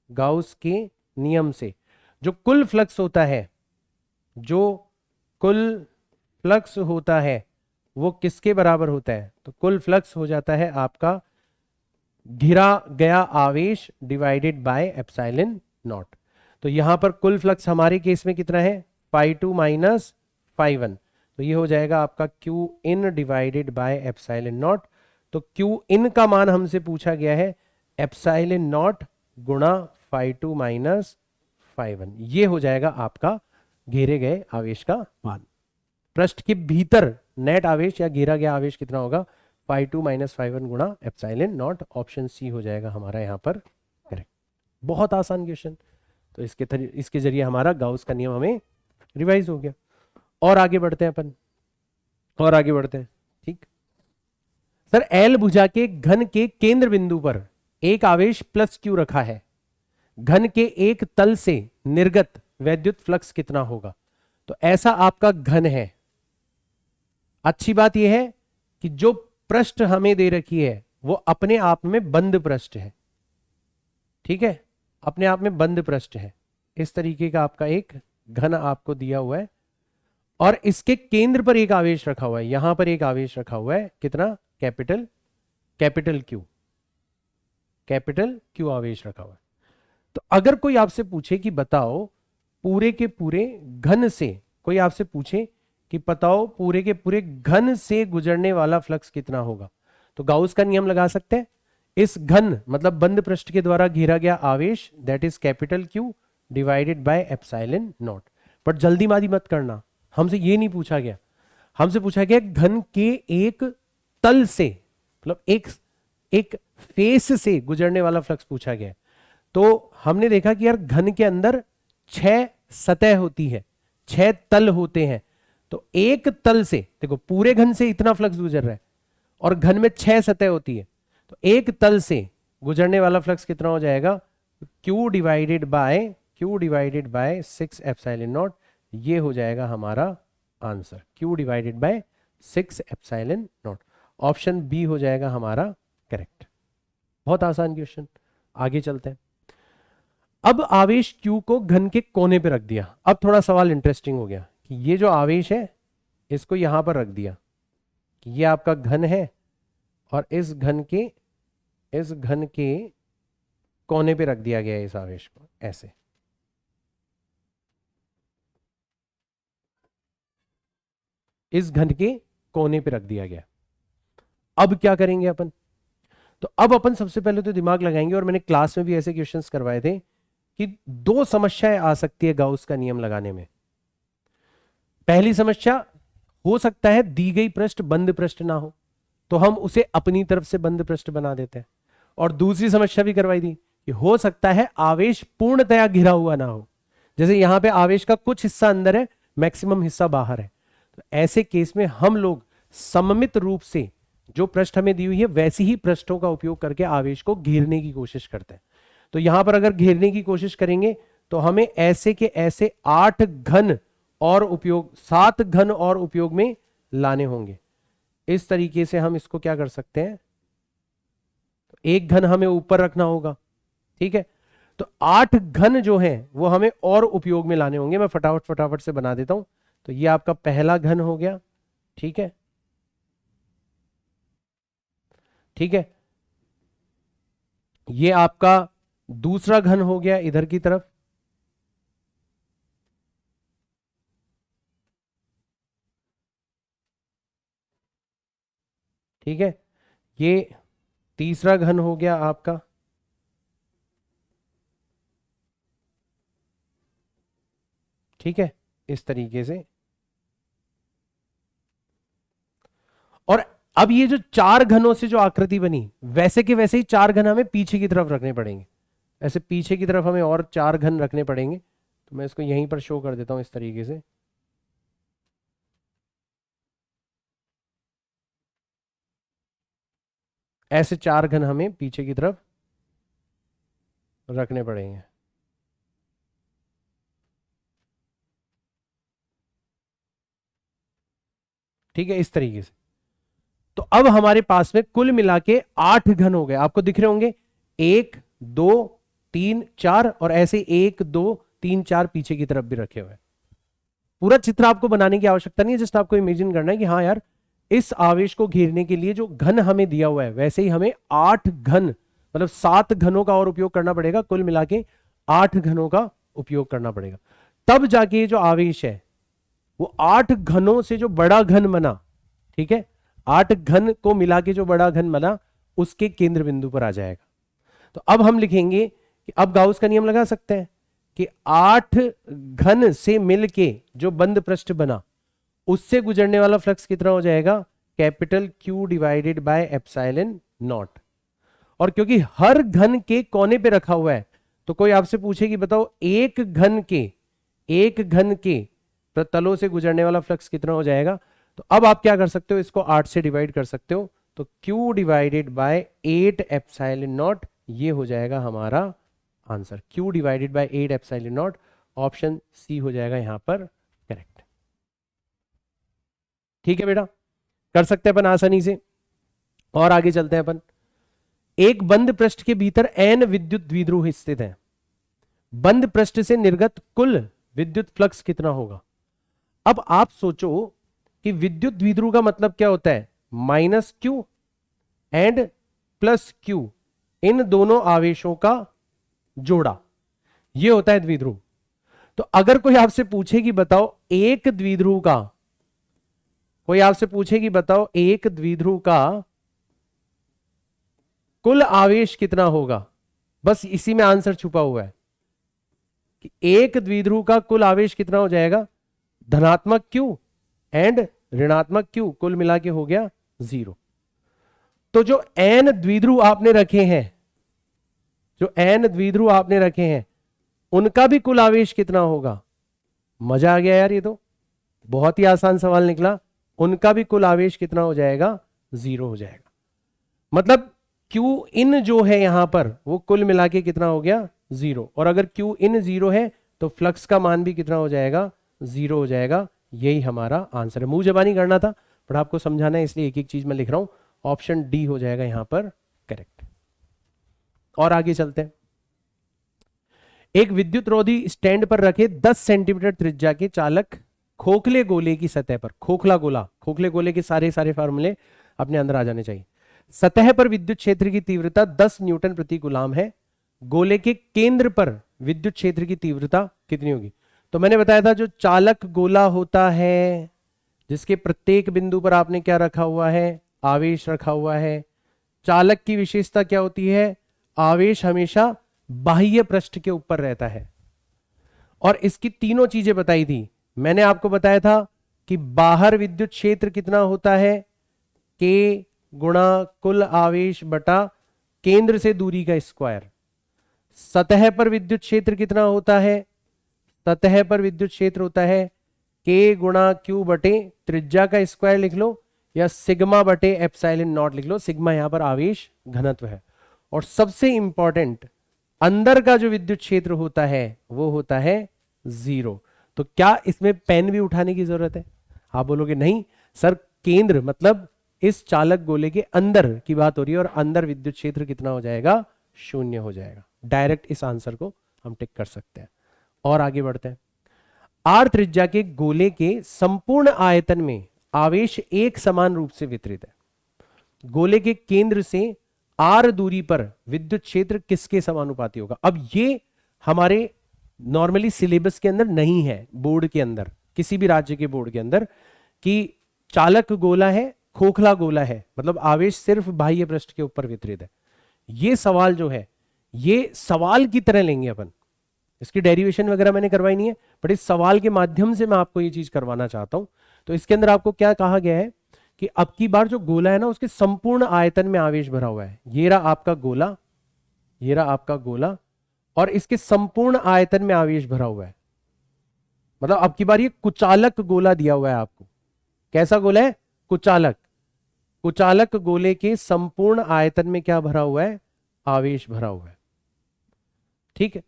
गाउस के नियम से जो कुल फ्लक्स होता है, जो कुल फ्लक्स होता है वो किसके बराबर होता है, तो कुल फ्लक्स हो जाता है आपका घिरा गया आवेश डिवाइडेड बाय एप्सिलॉन नॉट। तो यहां पर कुल फ्लक्स हमारे केस में कितना है, φ2 माइनस φ1, तो ये हो जाएगा आपका Q in divided by epsilon not. तो क्यू इन का मान हमसे पूछा गया है एप्सिलॉन नॉट गुणा φ2 माइनस φ1, ये हो जाएगा आपका घेरे गए आवेश का मान। पृष्ठ के भीतर नेट आवेश या घेरा गया आवेश कितना होगा, φ2 माइनस φ1 गुणा एप्सिलॉन नॉट। ऑप्शन सी हो जाएगा हमारा यहाँ पर करेक्ट। बहुत आसान क्वेश्चन, तो इसके जरिए हमारा गाउस का नियम हमें रिवाइज हो गया। और आगे बढ़ते हैं अपन, और आगे बढ़ते हैं। ठीक सर, एल भुजा के घन के केंद्र बिंदु पर एक आवेश प्लस क्यू रखा है, घन के एक तल से निर्गत वैद्युत फ्लक्स कितना होगा। तो ऐसा आपका घन है। अच्छी बात यह है कि जो पृष्ठ हमें दे रखी है वो अपने आप में बंद पृष्ठ है। ठीक है, अपने आप में बंद पृष्ठ है। इस तरीके का आपका एक घन आपको दिया हुआ है और इसके केंद्र पर एक आवेश रखा हुआ है, यहां पर एक आवेश रखा हुआ है, कितना, कैपिटल क्यू आवेश रखा हुआ है। तो अगर कोई आपसे पूछे कि बताओ पूरे के पूरे घन से, कोई आपसे पूछे कि बताओ पूरे के पूरे घन से गुजरने वाला फ्लक्स कितना होगा, तो गाउस का नियम लगा सकते हैं। इस घन मतलब बंद पृष्ठ के द्वारा घेरा गया आवेश that is capital Q divided by epsilon not. पर जल्दीबाजी मत करना, हमसे ये नहीं पूछा गया, हमसे पूछा गया घन के एक तल से, मतलब एक फेस से गुजरने वाला फ्लक्स पूछा गया। तो हमने देखा कि यार घन के अंदर 6 सतह होती है, 6 तल होते हैं। तो एक तल से देखो पूरे घन से इतना फ्लक्स गुजर रहा है और घन में 6 सतह होती है, तो एक तल से गुजरने वाला फ्लक्स कितना हो जाएगा, Q divided by 6 epsilon nought. ये हो जाएगा हमारा answer, Q divided by 6 epsilon nought. Option B हो जाएगा हमारा करेक्ट। बहुत आसान क्वेश्चन, आगे चलते हैं। अब आवेश Q को घन के कोने पे रख दिया। अब थोड़ा सवाल इंटरेस्टिंग हो गया कि ये जो आवेश है इसको यहां पर रख दिया कि ये आपका घन है और इस घन के कोने पे रख दिया गया है इस आवेश को, ऐसे। इस घन के कोने पे रख दिया गया। अब क्या करेंगे अपन, तो अब अपन सबसे पहले तो दिमाग लगाएंगे, और मैंने क्लास में भी ऐसे क्वेश्चंस करवाए थे कि 2 समस्याएं आ सकती है गाउस का नियम लगाने में। पहली समस्या, हो सकता है दी गई पृष्ठ बंद पृष्ठ ना हो, तो हम उसे अपनी तरफ से बंद पृष्ठ बना देते हैं। और दूसरी समस्या भी करवाई थी कि हो सकता है आवेश पूर्णतया घिरा हुआ ना हो, जैसे यहां पे आवेश का कुछ हिस्सा अंदर है, मैक्सिमम हिस्सा बाहर है। तो ऐसे केस में हम लोग सममित रूप से जो पृष्ठ हमें दी हुई है वैसी ही पृष्ठों का उपयोग करके आवेश को घेरने की कोशिश करते हैं। तो यहां पर अगर घेरने की कोशिश करेंगे तो हमें ऐसे के ऐसे 8 घन और उपयोग, 7 घन और उपयोग में लाने होंगे। इस तरीके से हम इसको क्या कर सकते हैं, तो एक घन हमें ऊपर रखना होगा, ठीक है। तो 8 घन जो हैं वो हमें और उपयोग में लाने होंगे। मैं फटाफट से बना देता हूं। तो ये आपका पहला घन हो गया, ठीक है, ठीक है। ये आपका दूसरा घन हो गया इधर की तरफ, ठीक है। ये तीसरा घन हो गया आपका, ठीक है, इस तरीके से। और अब ये जो चार घनों से जो आकृति बनी, वैसे के वैसे ही चार घन हमें पीछे की तरफ रखने पड़ेंगे। ऐसे पीछे की तरफ हमें और चार घन रखने पड़ेंगे। तो मैं इसको यहीं पर शो कर देता हूं इस तरीके से। ऐसे चार घन हमें पीछे की तरफ रखने पड़ेंगे। ठीक है, इस तरीके से। तो अब हमारे पास में कुल मिला के 8 घन हो गए, आपको दिख रहे होंगे। 1 2 3 4, और ऐसे 1 2 3 4 पीछे की तरफ भी रखे हुए हैं। पूरा चित्र आपको बनाने की आवश्यकता नहीं है, जस्ट आपको इमेजिन करना है कि हाँ यार, इस आवेश को घेरने के लिए जो घन हमें दिया हुआ है, वैसे ही हमें 8 घन, मतलब 7 घनों का और उपयोग करना पड़ेगा। कुल मिला के 8 घनों का उपयोग करना पड़ेगा, तब जाके ये जो आवेश है वो 8 घनों से जो बड़ा घन बना, ठीक है, 8 घन को मिला के जो बड़ा घन बना, उसके केंद्र बिंदु पर आ जाएगा। तो अब हम लिखेंगे कि अब गाउस का नियम लगा सकते हैं कि 8 घन से मिलके जो बंद पृष्ठ बना, उससे गुजरने वाला फ्लक्स कितना हो जाएगा, capital Q divided by epsilon not. और क्योंकि हर घन के कोने पे रखा हुआ है, तो कोई आपसे पूछे कि बताओ एक घन के तलों से गुजरने वाला फ्लक्स कितना हो जाएगा, तो अब आप क्या कर सकते हो, इसको 8 से डिवाइड कर सकते हो। तो Q divided by 8 epsilon nought, ये हो जाएगा हमारा answer. Q divided by 8 epsilon nought, option C हो जाएगा यहां पर करेक्ट। ठीक है बेटा, कर सकते हैं अपन आसानी से। और आगे चलते हैं अपन। एक बंद पृष्ठ के भीतर n विद्युत द्विध्रुव स्थित है, बंद पृष्ठ से निर्गत कुल विद्युत फ्लक्स कितना होगा। अब आप सोचो कि विद्युत द्विध्रुव का मतलब क्या होता है, -Q एंड +Q, इन दोनों आवेशों का जोड़ा, ये होता है द्विध्रुव। तो अगर कोई आपसे पूछे कि बताओ एक द्विध्रुव का, कोई आपसे पूछे कि बताओ एक द्विध्रुव का कुल आवेश कितना होगा, बस इसी में आंसर छुपा हुआ है कि एक द्विध्रुव का कुल आवेश कितना हो जाएगा, धनात्मक Q एंड ऋणात्मक Q, कुल मिला के हो गया 0। तो जो n द्विध्रुव आपने रखे हैं, जो n द्विध्रुव आपने रखे हैं, उनका भी कुल आवेश कितना होगा। मजा आ गया यार, ये तो बहुत ही आसान सवाल निकला। उनका भी कुल आवेश कितना हो जाएगा, 0 हो जाएगा। मतलब Q इन जो है यहां पर, वो कुल मिला के कितना हो गया, 0। और अगर Q इन 0 है तो फ्लक्स का मान भी कितना हो जाएगा, 0 हो जाएगा। यही हमारा आंसर है। मुंह जबानी करना था, पर आपको समझाना है, इसलिए एक एक चीज मैं लिख रहा हूं। ऑप्शन डी हो जाएगा यहां पर करेक्ट। और आगे चलते हैं। एक विद्युत रोधी स्टैंड पर रखे 10 सेंटीमीटर त्रिज्या के चालक खोखले गोले की सतह पर, खोखला गोला, खोखले गोले के सारे फार्मूले अपने अंदर आ जाने चाहिए। सतह पर विद्युत क्षेत्र की तीव्रता 10 न्यूटन प्रति कूलाम है। गोले के केंद्र पर विद्युत क्षेत्र की तीव्रता कितनी होगी। तो मैंने बताया था जो चालक गोला होता है, जिसके प्रत्येक बिंदु पर आपने क्या रखा हुआ है, आवेश रखा हुआ है। चालक की विशेषता क्या होती है, आवेश हमेशा बाह्य पृष्ठ के ऊपर रहता है। और इसकी तीनों चीजें बताई थी मैंने। आपको बताया था कि बाहर विद्युत क्षेत्र कितना होता है, K गुणा कुल आवेश बटा केंद्र से दूरी का स्क्वायर। सतह पर विद्युत क्षेत्र कितना होता है, सतह पर विद्युत क्षेत्र होता है K गुणा Q बटे त्रिज्या का स्क्वायर लिख लो, या सिग्मा बटे एप्सिलॉन नॉट लिख लो। सिग्मा यहां पर आवेश घनत्व है। और सबसे इंपॉर्टेंट, अंदर का जो विद्युत क्षेत्र होता है वो होता है 0। तो क्या इसमें पेन भी उठाने की जरूरत है। आप बोलोगे नहीं सर, केंद्र मतलब इस चालक गोले के अंदर की बात हो रही है, और अंदर विद्युत क्षेत्र कितना हो जाएगा, 0 हो जाएगा। डायरेक्ट इस आंसर को हम टिक कर सकते हैं। और आगे बढ़ते हैं। R त्रिज्या के गोले के संपूर्ण आयतन में आवेश एक समान रूप से वितरित है। गोले के केंद्र से R दूरी पर विद्युत क्षेत्र किसके समानुपाती होगा। अब ये हमारे नॉर्मली सिलेबस के अंदर नहीं है, बोर्ड के अंदर, किसी भी राज्य के बोर्ड के अंदर, कि चालक गोला है, खोखला गोला है, मतलब आवेश सिर्फ बाह्य पृष्ठ के ऊपर वितरित है। ये सवाल जो है, ये सवाल की तरह लेंगे अपन, इसकी डेरिवेशन वगैरह मैंने करवाई नहीं है, बट इस सवाल के माध्यम से मैं आपको ये चीज करवाना चाहता हूं। तो इसके अंदर आपको क्या कहा गया है कि अब की बार जो गोला है ना उसके संपूर्ण आयतन में आवेश भरा हुआ है। ये रहा आपका गोला, ये रहा आपका गोला, और इसके संपूर्ण आयतन में आवेश भरा हुआ है। मतलब अब की बार ये कुचालक गोला दिया हुआ है आपको। कैसा गोला है? कुचालक। कुचालक गोले के संपूर्ण आयतन में क्या भरा हुआ है? आवेश भरा हुआ है। ठीक है,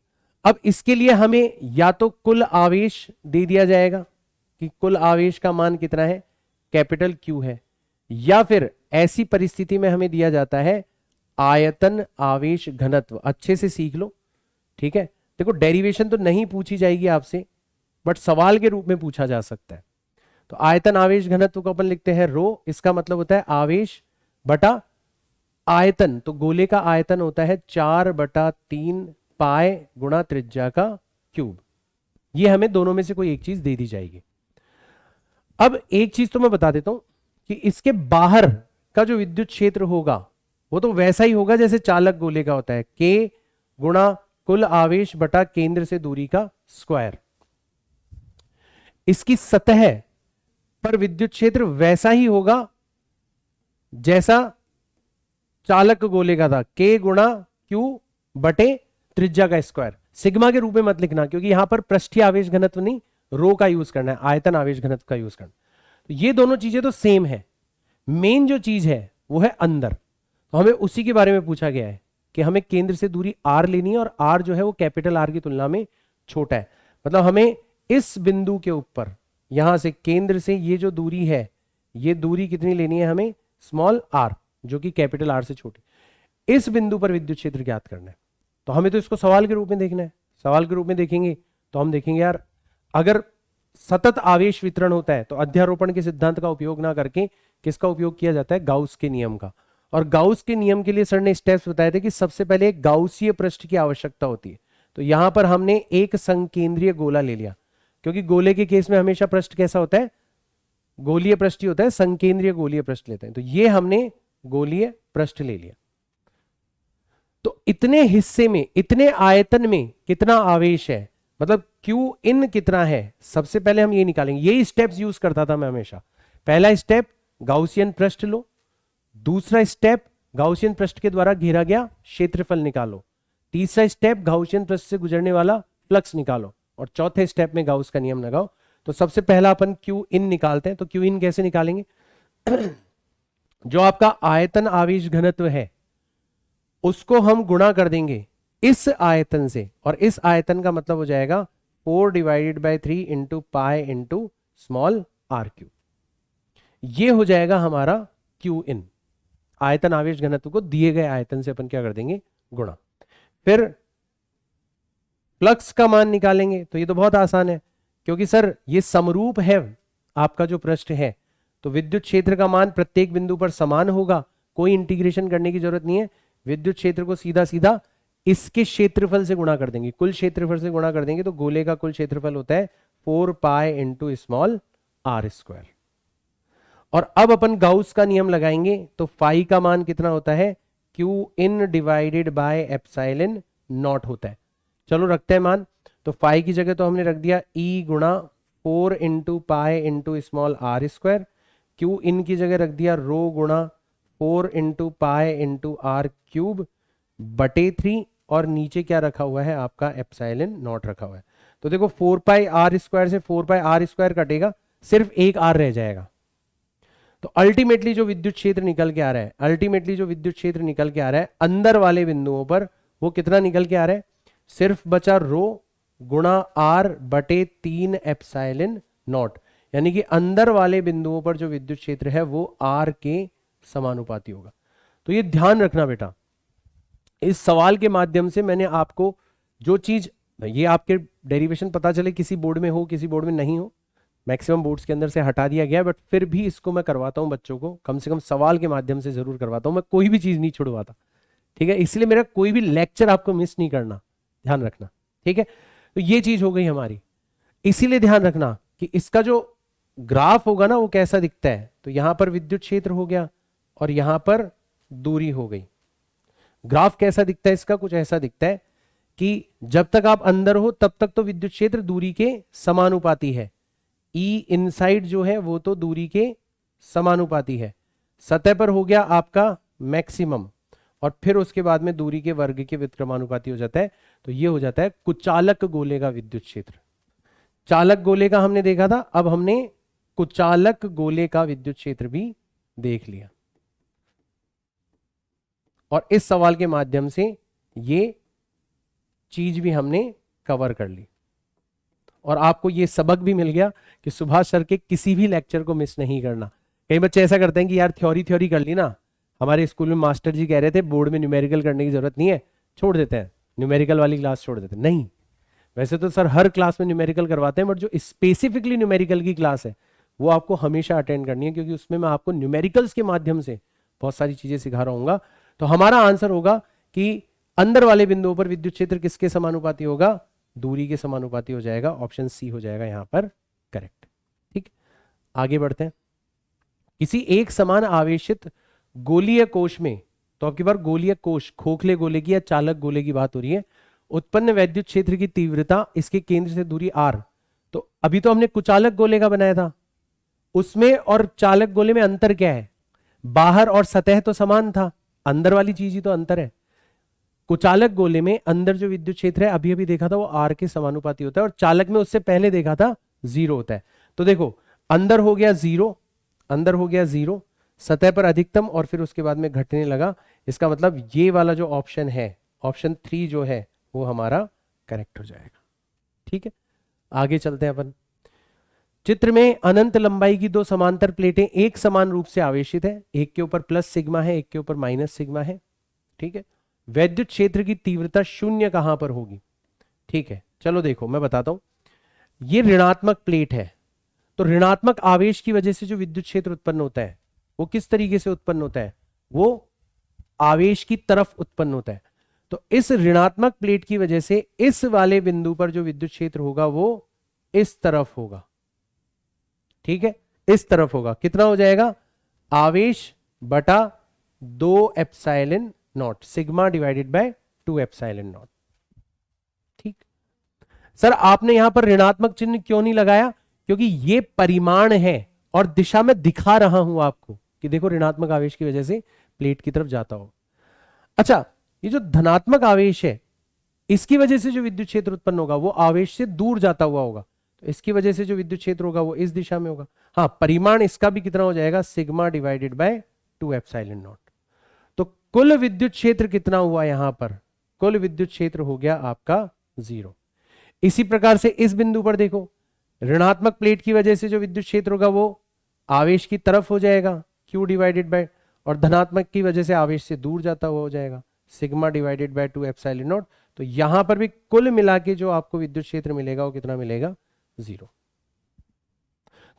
अब इसके लिए हमें या तो कुल आवेश दे दिया जाएगा कि कुल आवेश का मान कितना है, कैपिटल क्यू है, या फिर ऐसी परिस्थिति में हमें दिया जाता है आयतन आवेश घनत्व। अच्छे से सीख लो, ठीक है। देखो डेरिवेशन तो नहीं पूछी जाएगी आपसे, बट सवाल के रूप में पूछा जा सकता है। तो आयतन आवेश घनत्व को अपन लिखते हैं रो, इसका मतलब होता है आवेश बटा आयतन। तो गोले का आयतन होता है 4/3 पाई गुणा त्रिज्या का क्यूब। ये हमें दोनों में से कोई एक चीज दे दी जाएगी। अब एक चीज तो मैं बता देता हूं कि इसके बाहर का जो विद्युत क्षेत्र होगा वो तो वैसा ही होगा जैसे चालक गोले का होता है, K गुणा कुल आवेश बटा केंद्र से दूरी का स्क्वायर। इसकी सतह पर विद्युत क्षेत्र वैसा ही होगा जैसा चालक गोले का था, K गुणा Q बटे त्रिज्या का स्क्वायर। सिग्मा के रूप में मत लिखना, क्योंकि यहां पर पृष्ठीय आवेश घनत्व नहीं, रो का यूज करना है, आयतन आवेश घनत्व का यूज करना। तो ये दोनों चीजें तो सेम है। मेन जो चीज है वो है अंदर। तो हमें उसी के बारे में पूछा गया है कि हमें केंद्र से दूरी r लेनी है, और r जो है वो कैपिटल R की तुलना में छोटा है। मतलब हमें इस बिंदु के ऊपर यहां से केंद्र से ये जो दूरी है, ये दूरी कितनी लेनी है हमें, स्मॉल r, जो कि कैपिटल R से छोटी। इस बिंदु पर विद्युत क्षेत्र ज्ञात करना है। तो हमें तो इसको सवाल के रूप में देखना है। सवाल के रूप में देखेंगे तो हम देखेंगे यार, अगर सतत आवेश वितरण होता है तो अध्यारोपण के सिद्धांत का उपयोग ना करके किसका उपयोग किया जाता है, गाउस के नियम का। और गाउस के नियम के लिए सर ने स्टेप्स बताए थे कि सबसे पहले एक गाउसीय पृष्ठ की आवश्यकता होती है। तो यहां पर हमने एक संकेंद्रीय गोला ले लिया, क्योंकि गोले के केस में हमेशा पृष्ठ कैसा होता है, गोलीय पृष्ठ ही होता है, संकेंद्रीय गोलीय पृष्ठ लेते हैं। तो ये हमने गोलीय पृष्ठ ले लिया। तो इतने हिस्से में, इतने आयतन में कितना आवेश है, मतलब Q इन कितना है, सबसे पहले हम ये निकालेंगे। यही स्टेप्स यूज करता था मैं हमेशा। पहला स्टेप गाउसियन पृष्ठ लो, दूसरा स्टेप गाउसियन पृष्ठ के द्वारा घेरा गया क्षेत्रफल निकालो, तीसरा स्टेप गाउसियन पृष्ठ से गुजरने वाला फ्लक्स निकालो, और चौथे स्टेप में गाउस का नियम लगाओ। तो सबसे पहला अपन Q इन निकालते हैं। तो Q इन कैसे निकालेंगे? जो आपका आयतन आवेश घनत्व है उसको हम गुणा कर देंगे इस आयतन से, और इस आयतन का मतलब हो जाएगा 4/3 into pi into small r Q. ये हो जाएगा हमारा Q इन। आयतन आवेश घनत्व को दिए गए आयतन से अपन क्या कर देंगे, गुणा। फिर फ्लक्स का मान निकालेंगे। तो ये तो बहुत आसान है, क्योंकि सर ये समरूप है आपका जो पृष्ठ है, तो विद्युत क्षेत्र का मान प्रत्येक बिंदु पर समान होगा, कोई इंटीग्रेशन करने की जरूरत नहीं है। विद्युत क्षेत्र को सीधा सीधा इसके क्षेत्रफल से गुणा कर देंगे, कुल क्षेत्रफल से गुणा कर देंगे। तो गोले का कुल क्षेत्रफल होता है 4 pi into small r square. और अब अपन गाउस का नियम लगाएंगे। तो फाई का मान कितना होता है, Q in divided by epsilon not होता है। चलो रखते हैं मान। तो फाई की जगह तो हमने रख दिया E गुणा 4 into pi into small r square. Q इन की जगह रख दिया रो गुणा 4 into pi into r cube बटे 3, और नीचे क्या रखा हुआ है आपका एप्सिलॉन नॉट रखा हुआ है। तो देखो 4 पाई r स्क्वायर से 4 पाई r स्क्वायर कटेगा, सिर्फ एक r रह जाएगा। तो अल्टीमेटली जो विद्युत क्षेत्र निकल के आ रहा है, अल्टीमेटली जो विद्युत क्षेत्र निकल के आ रहा है अंदर वाले बिंदुओं पर, वो कितना निकल के आ रहा है, सिर्फ बचा रो गुणा r बटे 3 एप्सिलॉन नॉट। यानी कि अंदर वाले बिंदुओं पर जो विद्युत क्षेत्र है वो r के समानुपाती होगा। तो ये ध्यान रखना बेटा, इस सवाल के माध्यम से मैंने आपको जो चीज, ये आपके डेरिवेशन पता चले किसी बोर्ड में हो किसी बोर्ड में नहीं हो, मैक्सिमम बोर्ड्स के अंदर से हटा दिया गया, बट फिर भी इसको मैं करवाता हूं बच्चों को, कम से कम सवाल के माध्यम से जरूर करवाता हूं। मैं कोई भी चीज नहीं छुड़वाता, ठीक है। इसलिए मेरा कोई भी लेक्चर आपको मिस नहीं करना, ध्यान रखना, ठीक है। तो ये चीज हो गई हमारी। इसीलिए ध्यान रखना कि इसका जो ग्राफ होगा ना वो कैसा दिखता है। तो यहां पर विद्युत क्षेत्र हो गया और यहां पर दूरी हो गई। ग्राफ कैसा दिखता है इसका, कुछ ऐसा दिखता है कि जब तक आप अंदर हो तब तक तो विद्युत क्षेत्र दूरी के समानुपाती है। ई इनसाइड जो है वो तो दूरी के समानुपाती है। सतह पर हो गया आपका मैक्सिमम, और फिर उसके बाद में दूरी के वर्ग के व्युत्क्रमानुपाती हो जाता है। तो ये हो जाता है कुचालक गोले का विद्युत क्षेत्र। चालक गोले का हमने देखा था, अब हमने कुचालक गोले का विद्युत क्षेत्र भी देख लिया, और इस सवाल के माध्यम से ये चीज भी हमने कवर कर ली, और आपको ये सबक भी मिल गया कि सुभाष सर के किसी भी लेक्चर को मिस नहीं करना। कई बच्चे ऐसा करते हैं कि यार थ्योरी कर ली ना, हमारे स्कूल में मास्टर जी कह रहे थे बोर्ड में न्यूमेरिकल करने की जरूरत नहीं है, छोड़ देते हैं, न्यूमेरिकल वाली क्लास छोड़ देते हैं। नहीं, वैसे तो सर हर क्लास में न्यूमेरिकल करवाते हैं, बट जो स्पेसिफिकली न्यूमेरिकल की क्लास है वो आपको हमेशा अटेंड करनी है, क्योंकि उसमें मैं आपको न्यूमेरिकल्स के माध्यम से बहुत सारी चीजें सिखा रहा हूँ। तो हमारा आंसर होगा कि अंदर वाले बिंदुओं पर विद्युत क्षेत्र किसके समानुपाती होगा? दूरी के समानुपाती हो जाएगा। ऑप्शन सी हो जाएगा यहां पर करेक्ट। ठीक, आगे बढ़ते हैं। किसी एक समान आवेशित गोलीय कोश में, तो आपकी बार गोलीय कोश खोखले गोले की या चालक गोले की बात हो रही है, उत्पन्न वैद्युत क्षेत्र की तीव्रता इसके केंद्र से दूरी r। तो अभी तो हमने कुचालक गोले का बनाया था, उसमें और चालक गोले में अंतर क्या है? बाहर और सतह तो समान था, अंदर वाली चीज ही तो अंतर है। कुचालक गोले में अंदर जो विद्युत क्षेत्र है अभी अभी देखा था वो r के समानुपाती होता है, और चालक में उससे पहले देखा था 0 होता है। तो देखो अंदर हो गया 0, अंदर हो गया 0, सतह पर अधिकतम और फिर उसके बाद में घटने लगा। इसका मतलब ये वाला जो ऑप्शन है, ऑप्शन 3 जो है वो हमारा करेक्ट हो जाएगा। ठीक है, आगे चलते हैं अपन। चित्र में अनंत लंबाई की दो समांतर प्लेटें एक समान रूप से आवेशित है, एक के ऊपर प्लस सिग्मा है, एक के ऊपर माइनस सिग्मा है। ठीक है, वैद्युत क्षेत्र की तीव्रता शून्य कहां पर होगी? ठीक है, चलो देखो मैं बताता हूं। ये ऋणात्मक प्लेट है, तो ऋणात्मक आवेश की वजह से जो विद्युत क्षेत्र उत्पन्न होता है वो किस तरीके से उत्पन्न होता है? वो आवेश की तरफ उत्पन्न होता है। तो इस ऋणात्मक प्लेट की वजह से इस वाले बिंदु पर जो विद्युत क्षेत्र होगा वो इस तरफ होगा। ठीक है, इस तरफ होगा। कितना हो जाएगा? आवेश बटा 2 epsilon not, sigma divided by 2 epsilon not. ठीक, सर आपने यहां पर ऋणात्मक चिन्ह क्यों नहीं लगाया? क्योंकि ये परिमाण है और दिशा में दिखा रहा हूं आपको कि देखो ऋणात्मक आवेश की वजह से प्लेट की तरफ जाता हो। अच्छा, ये जो धनात्मक आवेश है इसकी वजह से जो विद्युत क्षेत्र उत्पन्न होगा वो आवेश से दूर जाता हुआ होगा, तो इसकी वजह से जो विद्युत क्षेत्र होगा वो इस दिशा में होगा। हाँ, परिमाण इसका भी कितना हो जाएगा? Sigma divided by 2 epsilon not. तो कुल विद्युत क्षेत्र कितना हुआ यहां पर? कुल विद्युत क्षेत्र हो गया आपका 0। इसी प्रकार से इस बिंदु पर देखो, ऋणात्मक प्लेट की वजह से जो विद्युत क्षेत्र होगा वो आवेश की तरफ हो जाएगा, Q डिवाइडेड बाय, और धनात्मक की वजह से आवेश से दूर जाता हुआ हो जाएगा, sigma divided by 2 epsilon not. तो यहां पर भी कुल मिला के जो आपको विद्युत क्षेत्र मिलेगा वो कितना मिलेगा? 0।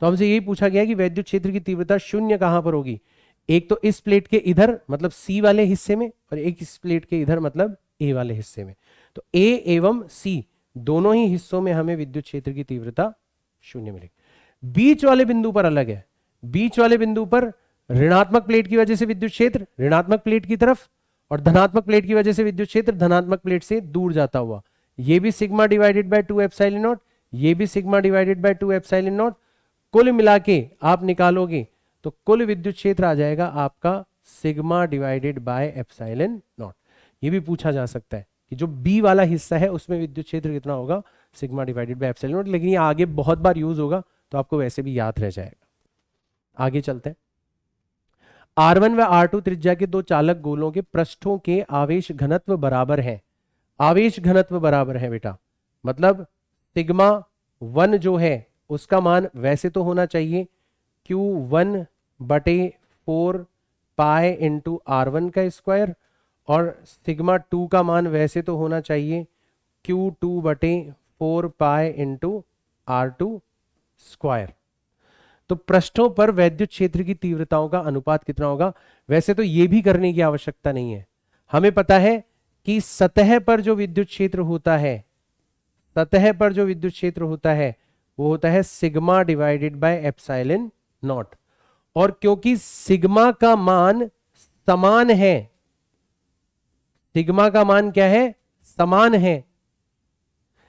तो हमसे यही पूछा गया कि वैद्युत क्षेत्र की तीव्रता शून्य कहां पर होगी? एक तो इस प्लेट के इधर मतलब C वाले हिस्से में, और एक इस प्लेट के इधर मतलब A वाले हिस्से में। तो A एवं C दोनों ही हिस्सों में हमें विद्युत क्षेत्र की तीव्रता शून्य मिलेगी। बीच वाले बिंदु पर अलग है। बीच वाले बिंदु पर ऋणात्मक प्लेट की वजह से विद्युत क्षेत्र ऋणात्मक प्लेट की तरफ, और धनात्मक प्लेट की वजह से विद्युत क्षेत्र धनात्मक प्लेट से दूर जाता हुआ। ये भी sigma divided by 2 epsilon nought, ये भी sigma divided by 2 epsilon not. कुल मिला के आप निकालोगे तो कुल विद्युत क्षेत्र आ जाएगा आपका sigma divided by epsilon nought. ये भी पूछा जा सकता है कि जो बी वाला हिस्सा है उसमें विद्युत क्षेत्र कितना होगा? Sigma divided by epsilon not. लेकिन ये आगे बहुत बार यूज होगा तो आपको वैसे भी याद रह जाएगा। आगे चलते हैं। R1 व R2 त्रिज्या के दो चालक गोलों के पृष्ठों के आवेश घनत्व बराबर है। आवेश घनत्व बराबर है बेटा, मतलब सिग्मा 1 जो है उसका मान वैसे तो होना चाहिए Q1 बटे 4 पाई इंटू R1 का स्क्वायर, और सिग्मा 2 का मान वैसे तो होना चाहिए Q2 बटे 4 पाई इंटू R2 स्क्वायर। तो पृष्ठों पर वैद्युत क्षेत्र की तीव्रताओं का अनुपात कितना होगा? वैसे तो यह भी करने की आवश्यकता नहीं है, हमें पता है कि सतह पर जो विद्युत क्षेत्र होता है, सतह पर जो विद्युत क्षेत्र होता है वो होता है sigma divided by epsilon not. और क्योंकि सिग्मा का मान समान है, सिग्मा का मान क्या है? समान है,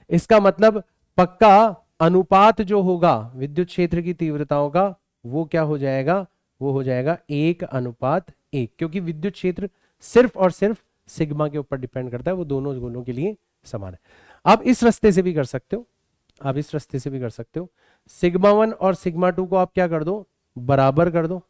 इसका मतलब पक्का अनुपात जो होगा विद्युत क्षेत्र की तीव्रताओं का वो क्या हो जाएगा, वो हो जाएगा 1:1, क्योंकि विद्युत क्षेत्र सिर्फ और सिर्फ सिग्मा के ऊपर डिपेंड करता है, वो दोनों गोलों के लिए समान है। आप इस रास्ते से भी कर सकते हो, आप इस रास्ते से भी कर सकते हो। सिग्मा 1 और सिग्मा 2 को आप क्या कर दो, बराबर कर दो।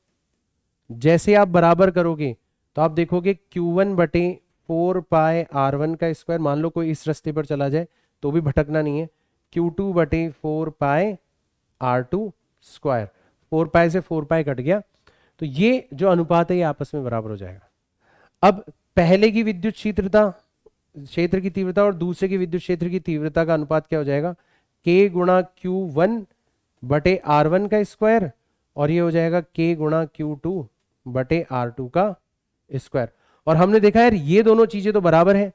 जैसे आप बराबर करोगे तो आप देखोगे Q1 बटे 4πr1 का स्क्वायर, मान लो कोई इस रास्ते पर चला जाए तो भी भटकना नहीं है, Q2 बटे 4πr2 स्क्वायर, 4π से 4π कट गया, तो ये जो अनुपात है ये आपस में बराबर हो जाएगा। अब पहले की विद्युत क्षेत्र की तीव्रता और दूसरे की विद्युत क्षेत्र की तीव्रता का अनुपात क्या हो जाएगा, K गुणा Q1 बटे R1 का स्क्वायर, और ये हो जाएगा K गुणा Q2 बटे R2 का स्क्वायर। और हमने देखा यार ये दोनों चीजें तो बराबर है,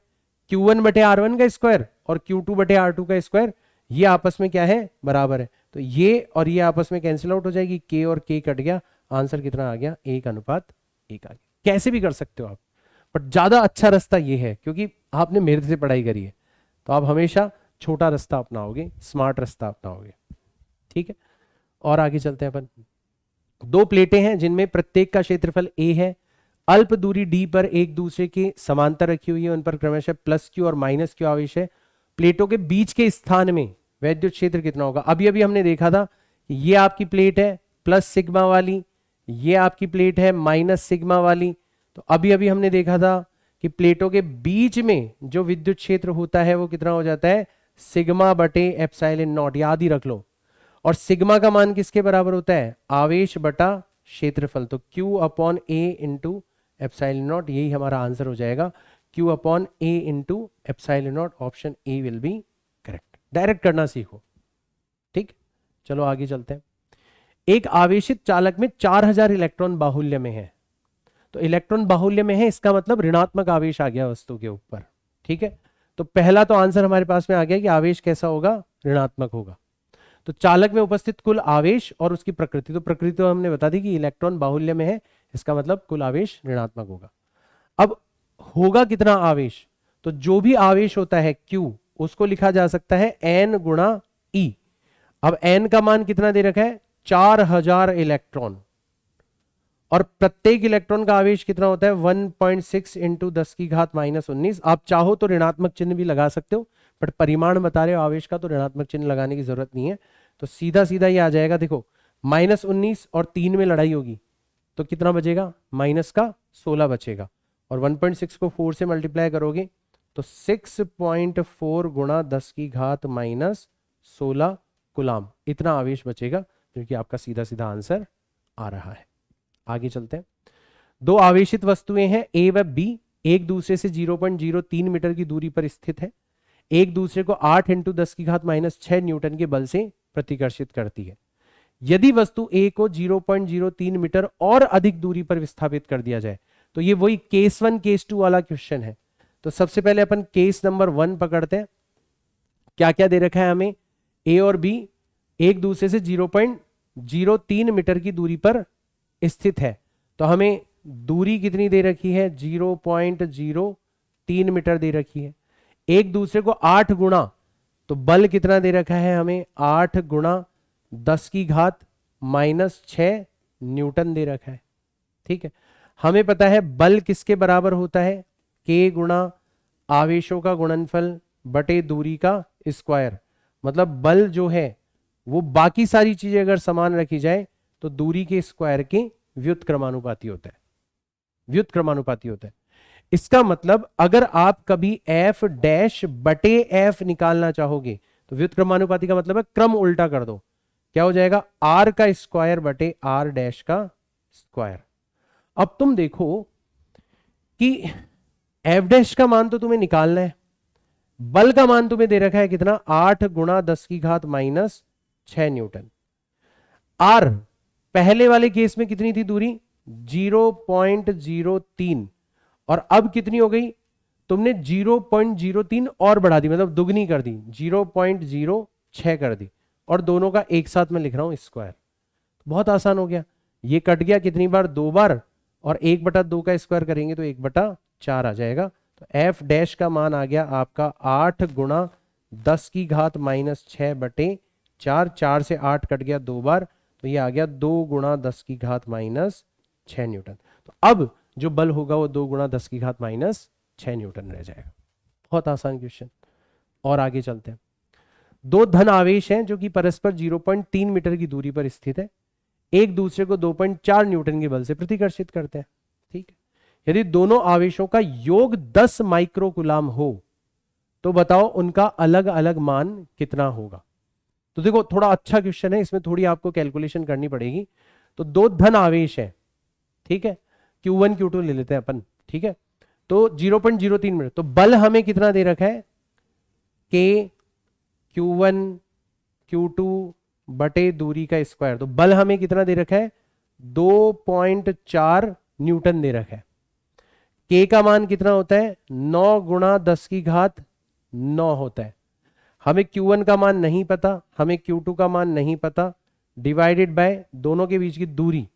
Q1 बटे R1 का स्क्वायर और Q2 बटे R2 का स्क्वायर, ये आपस में क्या है, बराबर है। तो ये और ये आपस में कैंसिल आउट हो जाएगी, K और K कट गया, आंसर कितना आ गया, 1:1 आ गया। कैसे भी कर सकते हो आप, बट ज्यादा अच्छा रास्ता ये है क्योंकि आपने मेरे से पढ़ाई करी है, तो आप हमेशा छोटा रास्ता अपनाओगे, स्मार्ट रास्ता अपनाओगे, ठीक है। और आगे चलते हैं अपन। दो प्लेटें हैं जिनमें प्रत्येक का क्षेत्रफल a है, अल्प दूरी d पर एक दूसरे के समांतर रखी हुई है, उन पर क्रमशः +q और -q आवेश है। प्लेटों के बीच के स्थान में वैद्युत क्षेत्र कितना होगा। अभी अभी हमने देखा था ये आपकी प्लेट है प्लस सिग्मा वाली, ये आपकी प्लेट है माइनस सिग्मा वाली। तो अभी अभी हमने देखा था कि प्लेटों के बीच में जो विद्युत क्षेत्र होता है वो कितना हो जाता है, सिग्मा बटे एप्सिलॉन नॉट, याद ही रख लो। और सिग्मा का मान किसके बराबर होता है, आवेश बटा क्षेत्रफल, तो Q upon A into epsilon not, यही हमारा आंसर हो जाएगा, Q upon A into epsilon nought, option A will be correct. Direct करना सीखो, ठीक। चलो आगे चलते हैं। एक आवेशित चालक में 4000 इलेक्ट्रॉन बाहुल्य में है, तो इलेक्ट्रॉन बाहुल्य में है इसका मतलब ऋणात्मक आवेश आ गया वस्तु के ऊपर, ठीक है। तो पहला तो आंसर हमारे पास में आ गया कि आवेश कैसा होगा, ऋणात्मक होगा। तो चालक में उपस्थित कुल आवेश और उसकी प्रकृति, तो प्रकृति तो हमने बता दी कि इलेक्ट्रॉन बाहुल्य में है, इसका मतलब कुल आवेश ऋणात्मक होगा। अब होगा कितना आवेश, तो जो भी आवेश होता है Q उसको लिखा जा सकता है N गुणा E। अब N का मान कितना दे रखा है, 4000 इलेक्ट्रॉन, और प्रत्येक इलेक्ट्रॉन का आवेश कितना होता है 1.6 इंटू 10⁻⁻19। आप चाहो तो ऋणात्मक चिन्ह भी लगा सकते हो, बट परिमाण बता रहे हो आवेश का, तो ऋणात्मक चिन्ह लगाने की जरूरत नहीं है। तो सीधा सीधा ये आ जाएगा, देखो -19 और 3 में लड़ाई होगी तो कितना बचेगा, -16 बचेगा, और 1.6 को 4 से मल्टीप्लाई करोगे तो 6.4 गुणा 10⁻⁻16 कुलाम, इतना आवेश बचेगा, जो कि आपका सीधा सीधा आंसर आ रहा है। आगे चलते हैं। दो आवेशित वस्तुएं हैं A व B, एक दूसरे से 0.03 मीटर की दूरी पर स्थित है, एक दूसरे को 8 इंटू 10⁻⁻6 न्यूटन के बल से प्रतिकर्षित करती है। यदि वस्तु A को 0.03 मीटर और अधिक दूरी पर विस्थापित कर दिया जाए, तो ये वही केस 1 केस 2 वाला क्वेश्चन है। तो सबसे पहले अपन केस नंबर 1 पकड़ते हैं। क्या क्या दे रखा है हमें, A और B एक दूसरे से 0.03 मीटर की दूरी पर स्थित है, तो हमें दूरी कितनी दे रखी है, 0.03 मीटर दे रखी है। एक दूसरे को 8 गुणा, तो बल कितना दे रखा है हमें, 8 गुणा 10⁻⁻6 न्यूटन दे रखा है, ठीक है। हमें पता है बल किसके बराबर होता है, K गुणा आवेशों का गुणनफल बटे दूरी का स्क्वायर। मतलब बल जो है वो बाकी सारी चीजें अगर समान रखी जाए तो दूरी के स्क्वायर के व्युत्क्रमानुपाती होता है, व्युत्क्रमानुपाती होता है। इसका मतलब अगर आप कभी f डैश बटे f निकालना चाहोगे तो व्युत्क्रमानुपाती का मतलब है क्रम उल्टा कर दो, क्या हो जाएगा, r का स्क्वायर बटे r डैश का स्क्वायर। अब तुम देखो कि f डैश का मान तो तुम्हें निकालना है, बल का मान तुम्हें दे रखा है कितना, 8 गुणा 10⁻⁻6 न्यूटन। r पहले वाले केस में कितनी थी दूरी, 0.03, और अब कितनी हो गई, तुमने 0.03 और बढ़ा दी, मतलब दुगनी कर दी, 0.06 कर दी, और दोनों का एक साथ मैं लिख रहा हूं स्क्वायर। बहुत आसान हो गया, ये कट गया कितनी बार, 2 बार, और 1/2 का स्क्वायर करेंगे तो 1/4 आ जाएगा। तो f डैश का मान आ गया आपका 8 गुणा 10 की घात -6 बटे 4, 4 से 8 कट गया 2 बार, तो ये आ गया 2 गुणा 10 की घात -6 न्यूटन। तो अब जो बल होगा वो 2 गुणा 10 की घात -6 न्यूटन रह जाएगा। बहुत आसान क्वेश्चन। और आगे चलते हैं। दो धन आवेश हैं जो कि परस्पर 0.3 मीटर की दूरी पर स्थित है, एक दूसरे को 2.4 न्यूटन के बल से प्रतिकर्षित करते हैं। ठीक है, यदि दोनों आवेशों का योग 10 माइक्रोकूलाम हो तो बताओ उनका अलग अलग मान कितना होगा। तो देखो थोड़ा अच्छा क्वेश्चन है, इसमें थोड़ी आपको कैलकुलेशन करनी पड़ेगी। तो दो धन आवेश है, ठीक है, Q1 Q2 ले लेते हैं अपन। ठीक है, तो 0.03 मीटर, तो बल हमें कितना दे रखा है, K Q1 Q2 बटे दूरी का स्क्वायर। तो बल हमें कितना दे रखा है, 2.4 न्यूटन दे रखा है। K का मान कितना होता है, 9 गुणा 10 की घात 9 होता है। हमें Q1 का मान नहीं पता, हमें Q2 का मान नहीं पता, डिवाइडेड बाय दोनों के बीच की दूरी।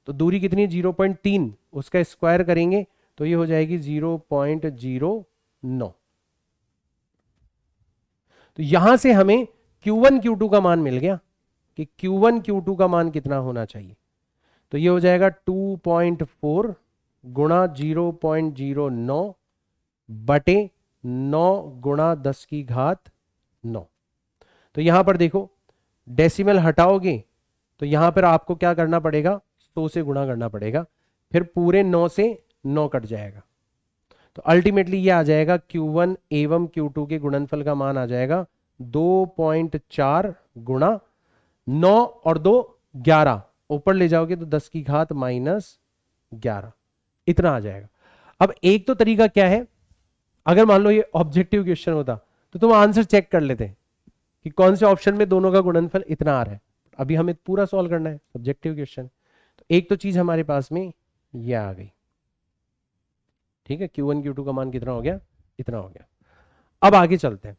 तो दूरी कितनी है, 0.3, उसका स्क्वायर करेंगे तो ये हो जाएगी 0.09। तो यहां से हमें Q1 Q2 का मान मिल गया कि Q1 Q2 का मान कितना होना चाहिए। तो ये हो जाएगा 2.4 गुणा 0.09 बटे 9 गुणा 10 की घात 9। तो यहां पर देखो डेसिमल हटाओगे तो यहां पर आपको क्या करना पड़ेगा, 100 से गुणा करना पड़ेगा, फिर पूरे 9 से 9 कट जाएगा। तो अल्टीमेटली ये आ जाएगा Q1 एवं Q2 के गुणनफल का मान आ जाएगा 2.4 गुणा 9 और 2 11, ऊपर ले जाओगे तो 10 की घात -11, इतना आ जाएगा। अब एक तो तरीका क्या है, अगर मान लो ये ऑब्जेक्टिव क्वेश्चन होता तो तुम आंसर चेक कर लेते कि कौन से ऑप्शन में दोनों का गुणनफल इतना आ रहा है। अभी हमें पूरा सॉल्व करना है सब्जेक्टिव क्वेश्चन। तो एक तो चीज हमारे पास में ये आ गई। ठीक है, Q1 Q2 का मान कितना हो गया, इतना हो गया। अब आगे चलते हैं,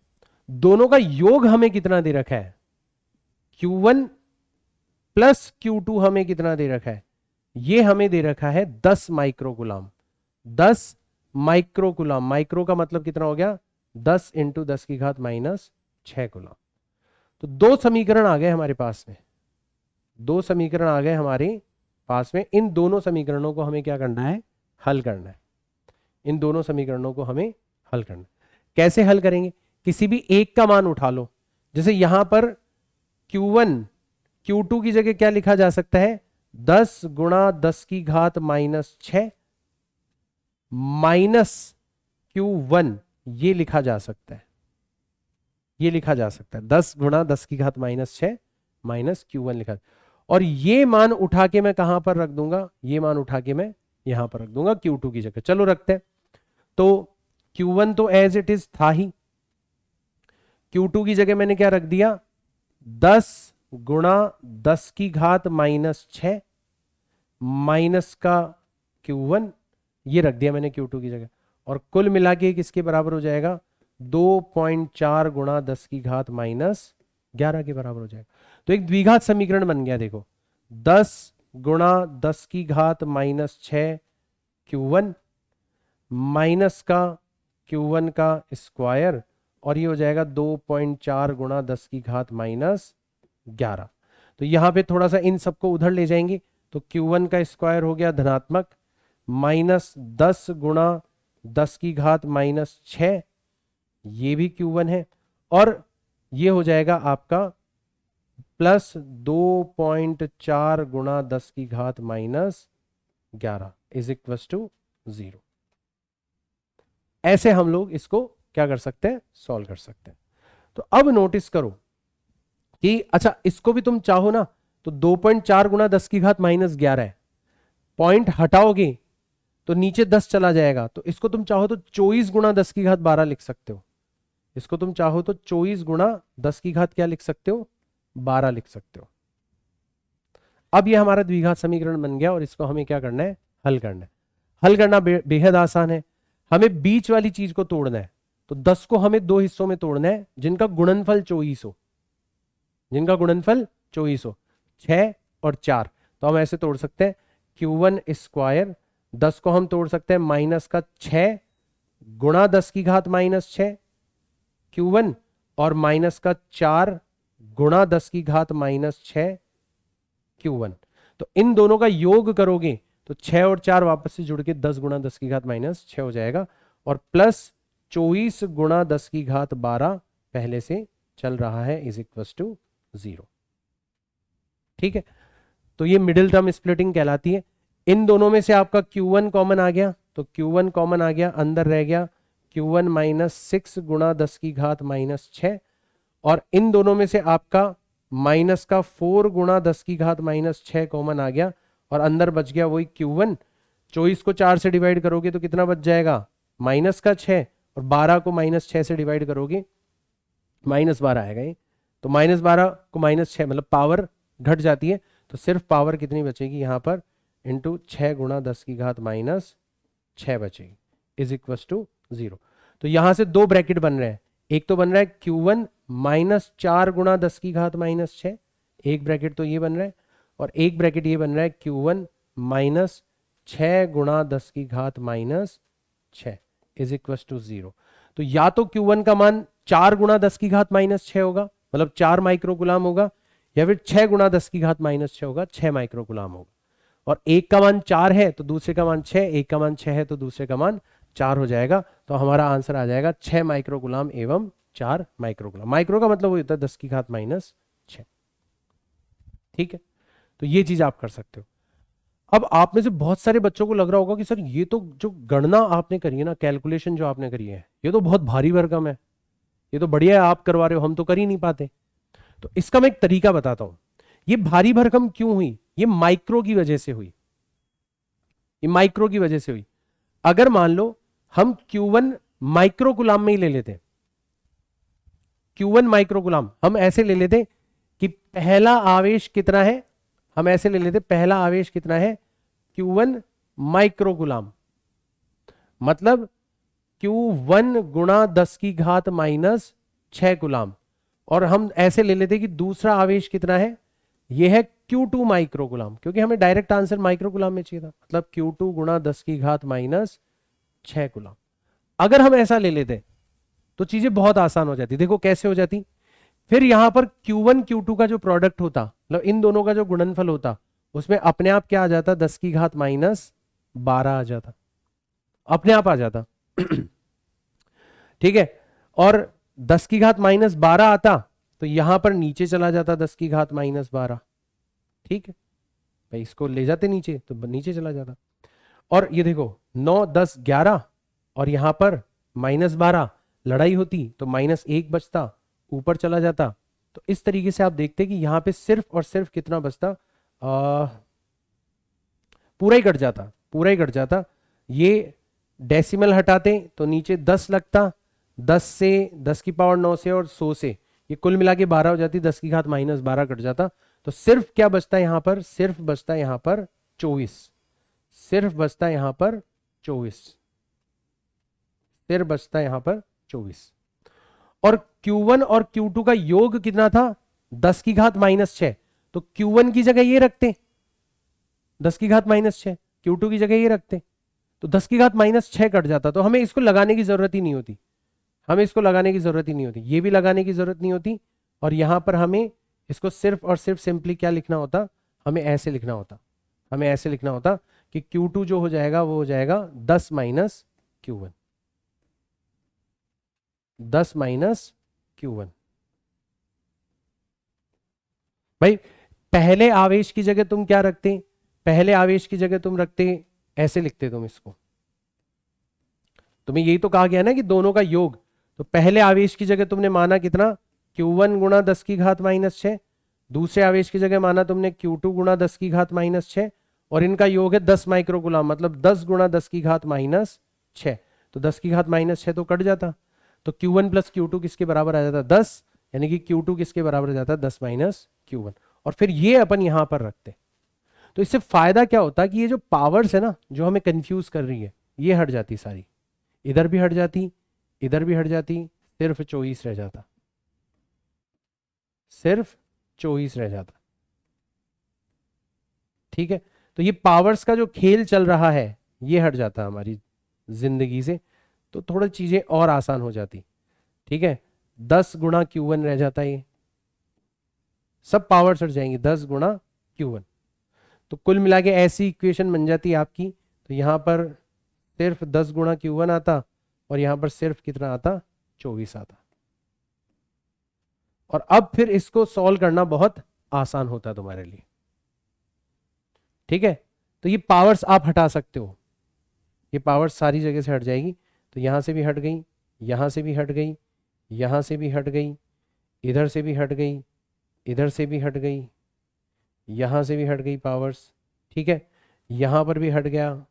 दोनों का योग हमें कितना दे रखा है, Q1 प्लस Q2 हमें कितना दे रखा है, ये हमें दे रखा है 10 माइक्रोकूलाम। 10 माइक्रोकूलाम, माइक्रो का मतलब कितना हो गया, 10 इंटू 10 की घात -6 कूलाम। तो दो समीकरण आ गए हमारे पास में, दो समीकरण आ गए हमारे पास में। इन दोनों समीकरणों को हमें क्या करना है, हल करना है। इन दोनों समीकरणों को हमें हल करना है। कैसे हल करेंगे, किसी भी एक का मान उठा लो। जैसे यहां पर Q1 Q2 की जगह क्या लिखा जा सकता है, 10 गुणा 10 की घात -6 माइनस Q1, ये लिखा जा सकता है, ये लिखा जा सकता है 10 गुणा 10 की घात -6 माइनस Q1 लिखा। और ये मान उठा के मैं कहां पर रख दूंगा, ये मान उठा के मैं यहां पर रख दूंगा Q2 की जगह। चलो रखते हैं। तो Q1 तो एज इट इज था ही, Q2 की जगह मैंने क्या रख दिया, 10 गुणा 10 की घात -6 माइनस का Q1, ये रख दिया मैंने Q2 की जगह। और कुल मिला के किसके बराबर हो जाएगा, 2.4 गुणा 10 की घात -11 के बराबर हो जाएगा। तो एक द्विघात समीकरण बन गया। देखो 10 गुणा 10 की घात -6 Q1 माइनस का Q1 का स्क्वायर, और ये हो जाएगा 2.4 गुणा 10 की घात -11। तो यहां पे थोड़ा सा इन सबको उधर ले जाएंगे तो Q1 का स्क्वायर हो गया धनात्मक, माइनस 10 गुणा 10 की घात -6, ये भी Q1 है, और ये हो जाएगा आपका प्लस 2.4 गुणा 10 की घात -11 इज इक्वल टू 0। ऐसे हम लोग इसको क्या कर सकते हैं, सॉल्व कर सकते हैं। तो अब नोटिस करो कि अच्छा इसको भी तुम चाहो ना तो 2.4 गुणा 10 की घात -11 है, पॉइंट हटाओगे तो नीचे 10 चला जाएगा। तो इसको तुम चाहो तो 24 गुणा 10 की घात 12 लिख सकते हो। इसको तुम चाहो तो 24 गुणा 10 की घात क्या लिख सकते हो, 12 लिख सकते हो। अब ये हमारा द्विघात समीकरण बन गया और इसको हमें क्या करना है, हल करना है। हल करना बेहद आसान है। हमें बीच वाली चीज को तोड़ना है। तो 10 को हमें दो हिस्सों में तोड़ना है जिनका गुणनफल 24 हो, जिनका गुणनफल 24 हो, 6 और 4। तो हम ऐसे तोड़ सकते हैं, Q1 स्क्वायर 10 को हम तोड़ सकते हैं माइनस का 6 गुणा 10 की घात -6 Q1, और माइनस का 4 गुणा 10 की घात माइनस 6 Q1। तो इन दोनों का योग करोगे तो 6 और 4 वापस से जुड़ के 10 गुणा 10 की घात माइनस 6 हो जाएगा, और प्लस 24 गुणा 10 की घात 12 पहले से चल रहा है इज इक्वल टू 0। ठीक है, तो ये मिडिल टर्म स्प्लिटिंग कहलाती है। इन दोनों में से आपका Q1 कॉमन आ गया, तो Q1 कॉमन आ गया, अंदर रह गया Q1 माइनस 6 गुणा 10 की घात माइनस 6, और इन दोनों में से आपका माइनस का 4 गुणा 10 की घात माइनस 6 कॉमन आ गया, और अंदर बच गया वही Q1। 24 को 4 से डिवाइड करोगे तो कितना बच जाएगा, माइनस का 6, और 12 को माइनस 6 से डिवाइड करोगे माइनस 12 आएगा ये, तो माइनस 12 को माइनस 6 मतलब पावर घट जाती है, तो सिर्फ पावर कितनी बचेगी यहाँ पर, इंटू 6 गुणा 10 की घात माइनस 6 बचेगी इज इक्वल टू 0। तो यहां से दो ब्रैकेट बन रहे हैं, एक तो बन रहा है Q1 माइनस 4 गुणा 10 की घात माइनस 6, एक ब्रैकेट तो ये बन रहा है, और एक ब्रैकेट ये बन रहा है Q1 माइनस 6 गुणा 10 की घात माइनस 6 इज इक्वल टू 0। तो या तो Q1 का मान 4 गुणा 10 की घात माइनस 6 होगा, मतलब 4 माइक्रोकुलाम होगा, या फिर 6 गुणा 10 की घात माइनस 6 होगा, 6 माइक्रोकुलाम होगा। और एक का मान 4 है तो दूसरे का मान 6, एक का मान 6 है तो दूसरे का मान 4 हो जाएगा, तो हमारा आंसर आ जाएगा 6 माइक्रोकुलाम एवं 4 माइक्रोकुलाम। माइक्रो का मतलब वो होता है 10 की घात माइनस 6। ठीक है, तो ये चीज आप कर सकते हो। अब आप में से बहुत सारे बच्चों को लग रहा होगा कि सर ये तो जो गणना आपने करी है ना, कैलकुलेशन जो आपने करी है, ये तो बहुत भारी भरकम है, ये तो बढ़िया है आप करवा रहे हो, हम तो कर ही नहीं पाते। तो इसका मैं एक तरीका बताता हूं। ये भारी भरकम क्यों हुई, ये माइक्रो की वजह से हुई, ये माइक्रो की वजह से हुई। अगर मान लो हम Q1 माइक्रोकुलाम में ही ले लेते, Q1 माइक्रोकुलाम हम ऐसे ले लेते कि पहला आवेश कितना है, हम ऐसे ले लेते पहला आवेश कितना है Q1 माइक्रोकुलाम, मतलब Q1 गुणा 10 की घात माइनस 6 कुलाम, और हम ऐसे ले लेते कि दूसरा आवेश कितना है, यह है Q2 माइक्रोकुलाम, क्योंकि हमें डायरेक्ट आंसर माइक्रोकुलाम में चाहिए था, मतलब Q2 गुणा 10 की घात माइनस 6 कुलाम। अगर हम ऐसा ले लेते तो चीजें बहुत आसान हो जाती। देखो कैसे हो जाती, फिर यहां पर Q1 Q2 का जो प्रोडक्ट होता, मतलब इन दोनों का जो गुणनफल होता, उसमें अपने आप क्या आ जाता, 10 की घात माइनस 12 आ जाता, अपने आप आ जाता। ठीक है, और 10 की घात माइनस 12 आता तो यहां पर नीचे चला जाता 10 की घात माइनस 12। ठीक है भाई, इसको ले जाते नीचे तो नीचे चला जाता, और ये देखो 9 10 11, और यहां पर माइनस 12, लड़ाई होती तो माइनस 1 बचता, ऊपर चला जाता। तो इस तरीके से आप देखते कि यहां पे सिर्फ और सिर्फ कितना बचता, पूरा ही कट जाता, पूरा ही कट जाता। ये डेसिमल हटाते तो नीचे 10 लगता, 10 से 10 की पावर 9 से और 100 से, ये कुल मिला के 12 हो जाती, 10 की घात माइनस 12 कट जाता। तो सिर्फ क्या बचता है यहां पर, सिर्फ बचता है यहां पर 24, सिर्फ बचता है यहां पर 24, सिर्फ बचता है यहां पर 24। और Q1 और Q2 का योग कितना था, 10 की घात माइनस 6, तो Q1 की जगह ये रखते 10 की घात माइनस 6, Q2 की जगह ये रखते, तो 10 की घात माइनस 6 कट जाता, तो हमें इसको लगाने की जरूरत ही नहीं होती, हमें इसको लगाने की जरूरत ही नहीं होती, ये भी लगाने की जरूरत नहीं होती। और यहां पर हमें इसको सिर्फ और सिर्फ सिंपली क्या लिखना होता, हमें ऐसे लिखना होता, हमें ऐसे लिखना होता कि Q2 जो हो जाएगा वो हो जाएगा 10 माइनस Q1, 10 माइनस Q1। भाई पहले आवेश की जगह तुम क्या रखते, पहले आवेश की जगह तुम रखते ऐसे लिखते तुम इसको, तुम्हें यही तो कहा गया ना कि दोनों का योग, तो पहले आवेश की जगह तुमने माना कितना, Q1 गुणा 10 की घात माइनस 6, दूसरे आवेश की जगह माना तुमने Q2 गुणा 10 की घात माइनस 6, और इनका योग है 10 माइक्रोकुलाम, मतलब 10 गुणा 10 की घात माइनस 6, तो 10 की घात माइनस 6 तो कट जाता, तो Q1 प्लस Q2 किसके बराबर आ जाता, 10, यानी कि Q2 किसके बराबर आ जाता, 10 माइनस Q1, और फिर ये अपन यहां पर रखते। तो इससे फायदा क्या होता कि ये जो पावर्स है ना जो हमें कंफ्यूज कर रही है, ये हट जाती सारी, इधर भी हट जाती, इधर भी हट जाती, सिर्फ 24 रह जाता, सिर्फ 24 रह जाता। ठीक है, तो ये पावर्स का जो खेल चल रहा है ये हट जाता हमारी जिंदगी से, तो थोड़ी चीजें और आसान हो जाती। ठीक है, 10 गुणा Q1 रह जाता है, ये सब पावर्स हट जाएंगी, 10 गुणा Q1। तो कुल मिला के ऐसी इक्वेशन बन जाती है आपकी। तो यहां पर सिर्फ 10 गुणा Q1 आता और यहां पर सिर्फ कितना आता, 24 आता। और अब फिर इसको सॉल्व करना बहुत आसान होता है तुम्हारे लिए। ठीक है, तो ये पावर्स आप हटा सकते हो, ये पावर्स सारी जगह से हट जाएगी। तो यहां से भी हट गई, यहां से भी हट गई, यहां से भी हट गई, इधर से भी हट गई, इधर से भी हट गई, यहां से भी हट गई पावर्स। ठीक है, यहां पर भी हट गया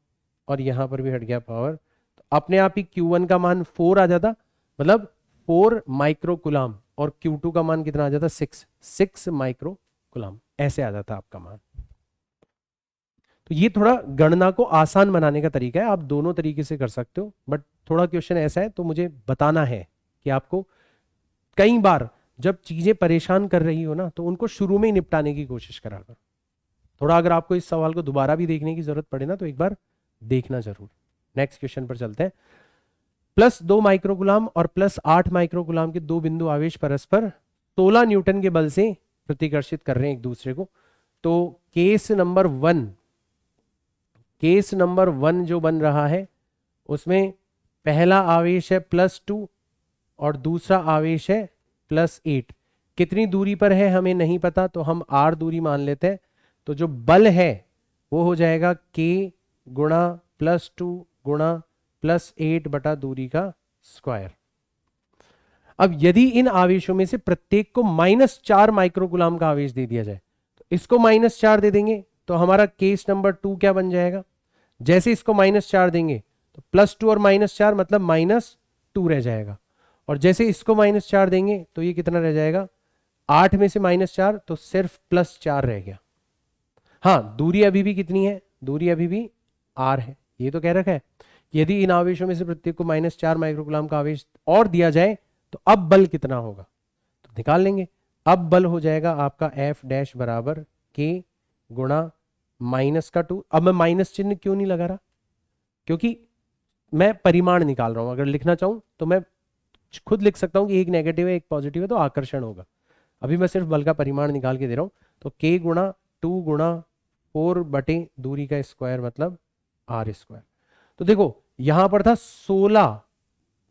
और यहां पर भी हट गया पावर। तो अपने आप ही Q1 का मान 4 आ जाता, मतलब 4 माइक्रो कुलाम, और Q2 का मान कितना आ जाता, 6 माइक्रो कुलाम, ऐसे आ जाता आपका मान। तो ये थोड़ा गणना को आसान बनाने का तरीका है, आप दोनों तरीके से कर सकते हो, बट थोड़ा क्वेश्चन ऐसा है तो मुझे बताना है कि आपको कई बार जब चीजें परेशान कर रही हो ना, तो उनको शुरू में ही निपटाने की कोशिश करा कर। थोड़ा अगर आपको इस सवाल को दोबारा भी देखने की जरूरत पड़े ना, तो एक बार देखना जरूर। नेक्स्ट क्वेश्चन पर चलते हैं। +2 माइक्रोकुलाम और +8 माइक्रोकुलाम के दो बिंदु आवेश परस्पर 16 न्यूटन के बल से प्रतिकर्षित कर रहे हैं एक दूसरे को। तो केस नंबर 1 जो बन रहा है, उसमें पहला आवेश है +2 और दूसरा आवेश है +8। कितनी दूरी पर है हमें नहीं पता, तो हम r दूरी मान लेते हैं। तो जो बल है वो हो जाएगा k गुणा +2 गुणा +8 बटा दूरी का स्क्वायर। अब यदि इन आवेशों में से प्रत्येक को -4 माइक्रोकुलाम का आवेश दे दिया जाए, तो इसको -4 दे देंगे तो हमारा केस नंबर 2 क्या बन जाएगा। जैसे इसको -4 देंगे तो +2 और -4 मतलब -2 रह जाएगा, और जैसे इसको -4 देंगे तो ये कितना रह जाएगा, 8 में से -4 तो सिर्फ +4 रह गया। हाँ, दूरी अभी भी कितनी है, दूरी अभी भी r है। ये तो कह रखा है यदि इन आवेशों में से प्रत्येक को -4 माइक्रोकुलाम का आवेश और दिया जाए तो अब बल कितना होगा, तो निकाल लेंगे। अब बल हो जाएगा आपका F' बराबर k गुणा -2। अब मैं माइनस चिन्ह क्यों नहीं लगा रहा, क्योंकि मैं परिमाण निकाल रहा हूं। अगर लिखना चाहूं तो मैं खुद लिख सकता हूं कि एक नेगेटिव है एक पॉजिटिव है, तो आकर्षण होगा। अभी मैं सिर्फ बल का परिमाण निकाल के दे रहा हूं। तो k गुणा 2 गुणा 4 बटे दूरी का स्क्वायर मतलब r²। तो देखो यहां पर था 16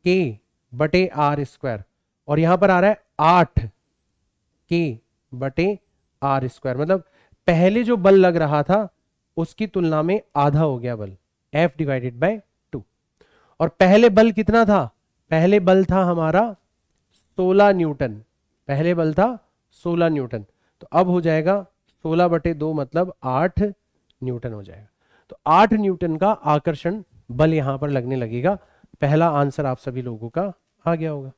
k बटे r², और यहां पर आ रहा है 8 k बटे r², मतलब पहले जो बल लग रहा था उसकी तुलना में आधा हो गया बल, F/2। और पहले बल कितना था, पहले बल था हमारा 16 न्यूटन, पहले बल था 16 न्यूटन। तो अब हो जाएगा 16/2 मतलब 8 न्यूटन हो जाएगा। तो 8 न्यूटन का आकर्षण बल यहां पर लगने लगेगा। पहला आंसर आप सभी लोगों का आ गया होगा।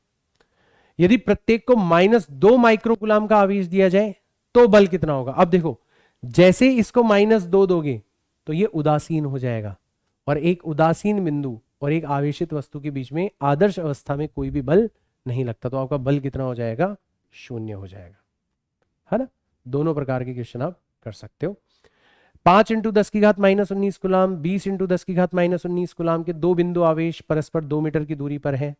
यदि प्रत्येक को -2 माइक्रोकुलाम का आवेश दिया जाए तो बल कितना होगा। अब देखो जैसे इसको -2 दोगे तो ये उदासीन हो जाएगा, और एक उदासीन बिंदु और एक आवेशित वस्तु के बीच में आदर्श अवस्था में कोई भी बल नहीं लगता, तो आपका बल कितना हो जाएगा, 0 हो जाएगा, है ना। दोनों प्रकार के क्वेश्चन आप कर सकते हो। 5 × 10⁻⁻19 कुलाम, 20 × 10⁻⁻19 कुलाम के दो बिंदु आवेश परस्पर 2 मीटर की दूरी पर है।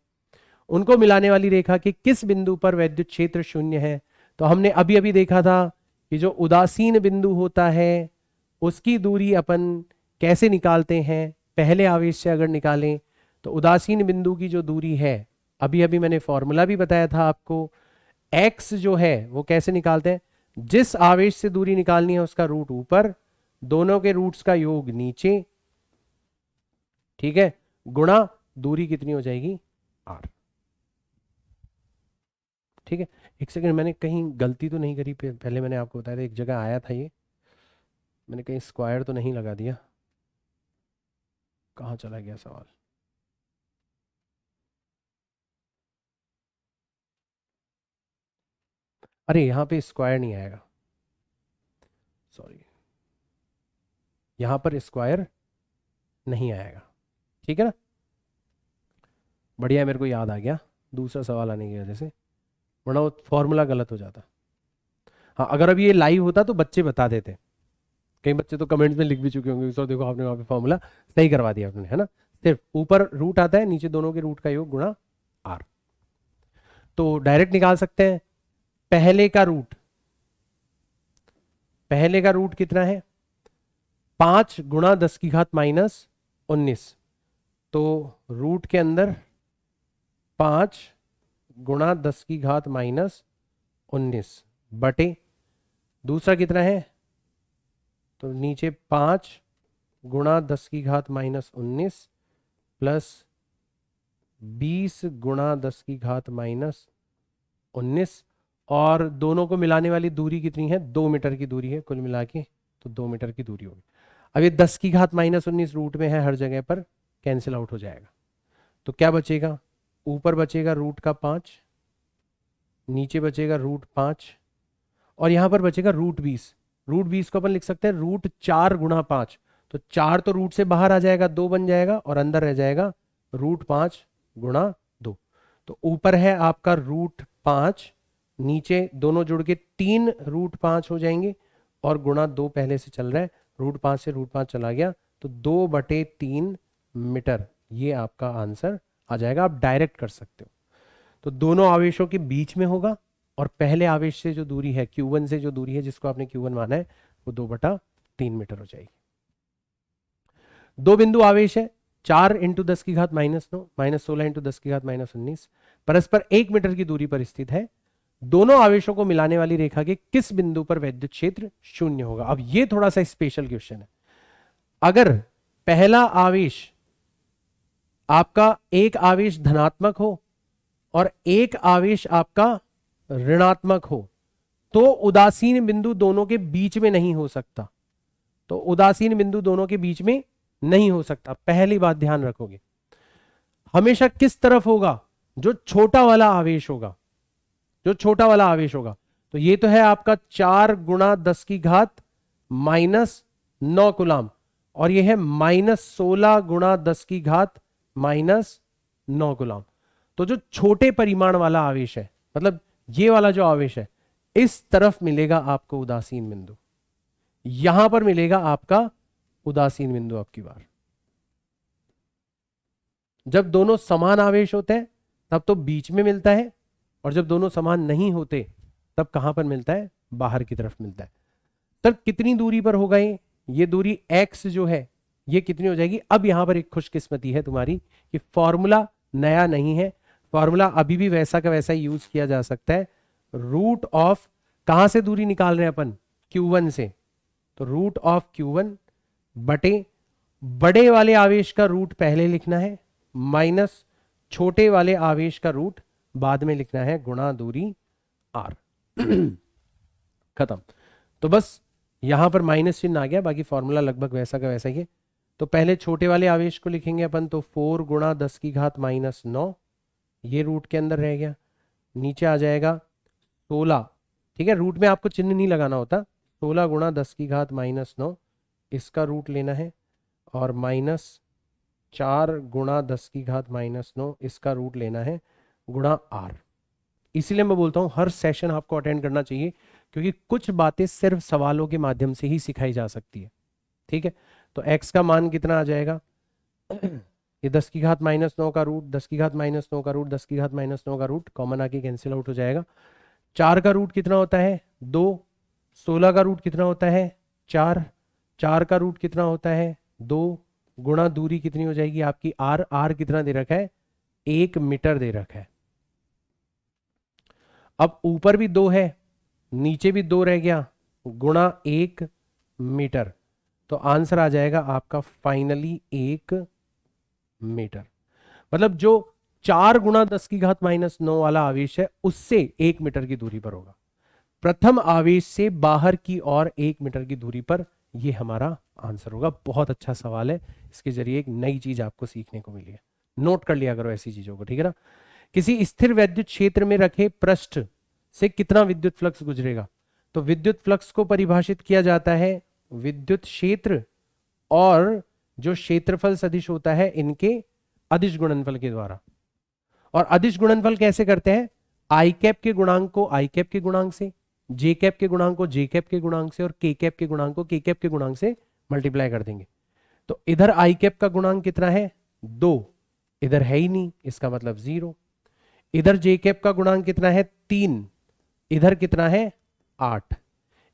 उनको मिलाने वाली रेखा के किस बिंदु पर वैद्युत क्षेत्र 0 है। तो हमने अभी अभी देखा था कि जो उदासीन बिंदु होता है उसकी दूरी अपन कैसे निकालते हैं, पहले आवेश से अगर निकालें तो उदासीन बिंदु की जो दूरी है, अभी अभी मैंने फॉर्मूला भी बताया था आपको, x जो है वो कैसे निकालते हैं, जिस आवेश से दूरी निकालनी है उसका रूट ऊपर, दोनों के रूट्स का योग नीचे, ठीक है, गुणा दूरी कितनी हो जाएगी, r। ठीक है, एक सेकंड, मैंने कहीं गलती तो नहीं करी, पहले मैंने आपको बताया था एक जगह आया था ये, मैंने कहीं स्क्वायर तो नहीं लगा दिया, कहाँ चला गया सवाल। अरे यहां पे स्क्वायर नहीं आएगा, सॉरी, यहां पर स्क्वायर नहीं आएगा, ठीक है ना। बढ़िया, मेरे को याद आ गया दूसरा सवाल आने की वजह से, वरना वो फॉर्मूला गलत हो जाता। हाँ, अगर अभी ये लाइव होता तो बच्चे बता देते, कई बच्चे तो कमेंट्स में लिख भी चुके होंगे सर देखो आपने वहां पे फॉर्मूला सही करवा दिया आपने, है ना। सिर्फ ऊपर रूट आता है, नीचे दोनों के रूट का योग गुणा r। तो डायरेक्ट निकाल सकते हैं। पहले का रूट कितना है? 5 गुणा 10 की घात माइनस 19। तो रूट के अंदर 5 गुणा 10 की घात माइनस 19 बटे दूसरा कितना है? तो नीचे 5 गुणा 10 की घात माइनस 19 प्लस 20 गुणा 10 की घात माइनस 19, और दोनों को मिलाने वाली दूरी कितनी है? 2 मीटर की दूरी है कुल मिला के, तो 2 मीटर की दूरी होगी। अब ये 10 की घात माइनस 19 रूट में है, हर जगह पर कैंसिल आउट हो जाएगा। तो क्या बचेगा? ऊपर बचेगा रूट का 5, नीचे बचेगा रूट 5, और यहां पर बचेगा रूट 20। रूट 20 को अपन लिख सकते हैं रूट 4 गुणा 5। तो 4 तो रूट से बाहर आ जाएगा, 2 बन जाएगा, और अंदर रह जाएगा रूट 5 गुणा 2। तो ऊपर है आपका रूट 5, नीचे दोनों जुड़ के 3 रूट 5 हो जाएंगे, और गुणा 2 पहले से चल रहा है, रूट 5 से रूट 5 चला गया, तो 2/3 मीटर ये आपका आंसर आ जाएगा। आप डायरेक्ट कर सकते हो। तो दोनों आवेशों के बीच में होगा, और पहले आवेश से जो दूरी है Q1 से जो दूरी है जिसको आपने Q1 माना है वो 2/3 मीटर हो जाएगी। दो बिंदु आवेश है, 4 × 10 की घात माइनस 9 माइनस 16 × 10 की घात माइनस 19 परस्पर 1 मीटर की दूरी पर स्थित है। दोनों आवेशों को मिलाने वाली रेखा के किस बिंदु पर विद्युत क्षेत्र शून्य होगा? अब ये थोड़ा सा स्पेशल क्वेश्चन है। अगर पहला आवेश आपका एक आवेश धनात्मक हो और एक आवेश आपका ऋणात्मक हो, तो उदासीन बिंदु दोनों के बीच में नहीं हो सकता। तो उदासीन बिंदु दोनों के बीच में नहीं हो सकता, पहली बात ध्यान रखोगे। हमेशा किस तरफ होगा? जो छोटा वाला आवेश होगा, जो छोटा वाला आवेश होगा। तो ये तो है आपका 4 गुणा 10 की घात माइनस 9 कूलाम, और ये है माइनस 16 गुणा 10 की घात माइनस 9 कूलाम। तो जो छोटे परिमाण वाला आवेश है, मतलब ये वाला जो आवेश है, इस तरफ मिलेगा आपको उदासीन बिंदु, यहां पर मिलेगा आपका उदासीन बिंदु। आपकी बार जब दोनों समान आवेश होते हैं तब तो बीच में मिलता है, और जब दोनों समान नहीं होते तब कहां पर मिलता है? बाहर की तरफ मिलता है। सर कितनी दूरी पर होगा ये दूरी x जो है ये कितनी हो जाएगी? अब यहां पर एक खुशकिस्मती है तुम्हारी कि फॉर्मूला नया नहीं है, फॉर्मूला अभी भी वैसा का वैसा यूज किया जा सकता है। रूट ऑफ, कहां से दूरी निकाल रहे हैं अपन? Q1 से। तो रूट ऑफ Q1 बटे बड़े वाले आवेश का रूट पहले लिखना है, माइनस छोटे वाले आवेश का रूट बाद में लिखना है, गुणा दूरी r। खत्म। तो बस यहां पर माइनस चिन्ह आ गया, बाकी फॉर्मूला लगभग वैसा का वैसा ही है। तो पहले छोटे वाले आवेश को लिखेंगे अपन, तो 4 गुणा 10 की घात माइनस 9, ये रूट के अंदर रह गया, नीचे आ जाएगा 16। ठीक है, रूट में आपको चिन्ह नहीं लगाना होता। 16 गुणा 10 की घात माइनस 9 इसका रूट लेना है, और माइनस 4 गुणा 10 की घात माइनस 9 इसका रूट लेना है, गुणा r। इसीलिए मैं बोलता हूं हर सेशन आपको अटेंड करना चाहिए, क्योंकि कुछ बातें सिर्फ सवालों के माध्यम से ही सिखाई जा सकती है। ठीक है, तो x का मान कितना आ जाएगा? ये 10 की घात माइनस 9 का रूट, 10 की घात माइनस 9 का रूट, 10 की घात माइनस 9 का रूट कॉमन आके कैंसिल आउट हो जाएगा। 4 का रूट कितना होता है? 2। 16 का रूट कितना होता है? 4। 4 का रूट कितना होता है? 2। गुणा दूरी कितनी हो जाएगी आपकी? r कितना दे रखा है? 1 मीटर दे रखा है। अब ऊपर भी 2 है, नीचे भी 2 रह गया, गुणा 1 मीटर। तो आंसर आ जाएगा आपका फाइनली 1 मीटर। मतलब जो 4 गुणा 10 की घात माइनस 9 वाला आवेश है उससे 1 मीटर की दूरी पर होगा। प्रथम आवेश से बाहर की ओर 1 मीटर की दूरी पर, यह हमारा आंसर होगा। बहुत अच्छा सवाल है, इसके जरिए एक नई चीज आपको सीखने को मिली है। नोट कर लिया करो ऐसी चीजों को, ठीक है ना। किसी स्थिर विद्युत क्षेत्र में रखे पृष्ठ से कितना विद्युत फ्लक्स गुजरेगा? तो विद्युत फ्लक्स को परिभाषित किया जाता है विद्युत क्षेत्र और जो क्षेत्रफल सदिश होता है इनके अदिश गुणनफल के द्वारा। और अदिश गुणनफल कैसे करते हैं? आई कैप के गुणांक को आई कैप के गुणांक से, जे कैप के गुणांक को जे कैप के गुणांक से, और के कैप के गुणांक को के कैप के गुणांक से मल्टीप्लाई कर देंगे। तो इधर आई कैप का गुणांक कितना है? 2, इधर है ही नहीं, इसका मतलब 0। इधर जे कैप का गुणांक कितना है 3, इधर कितना है 8,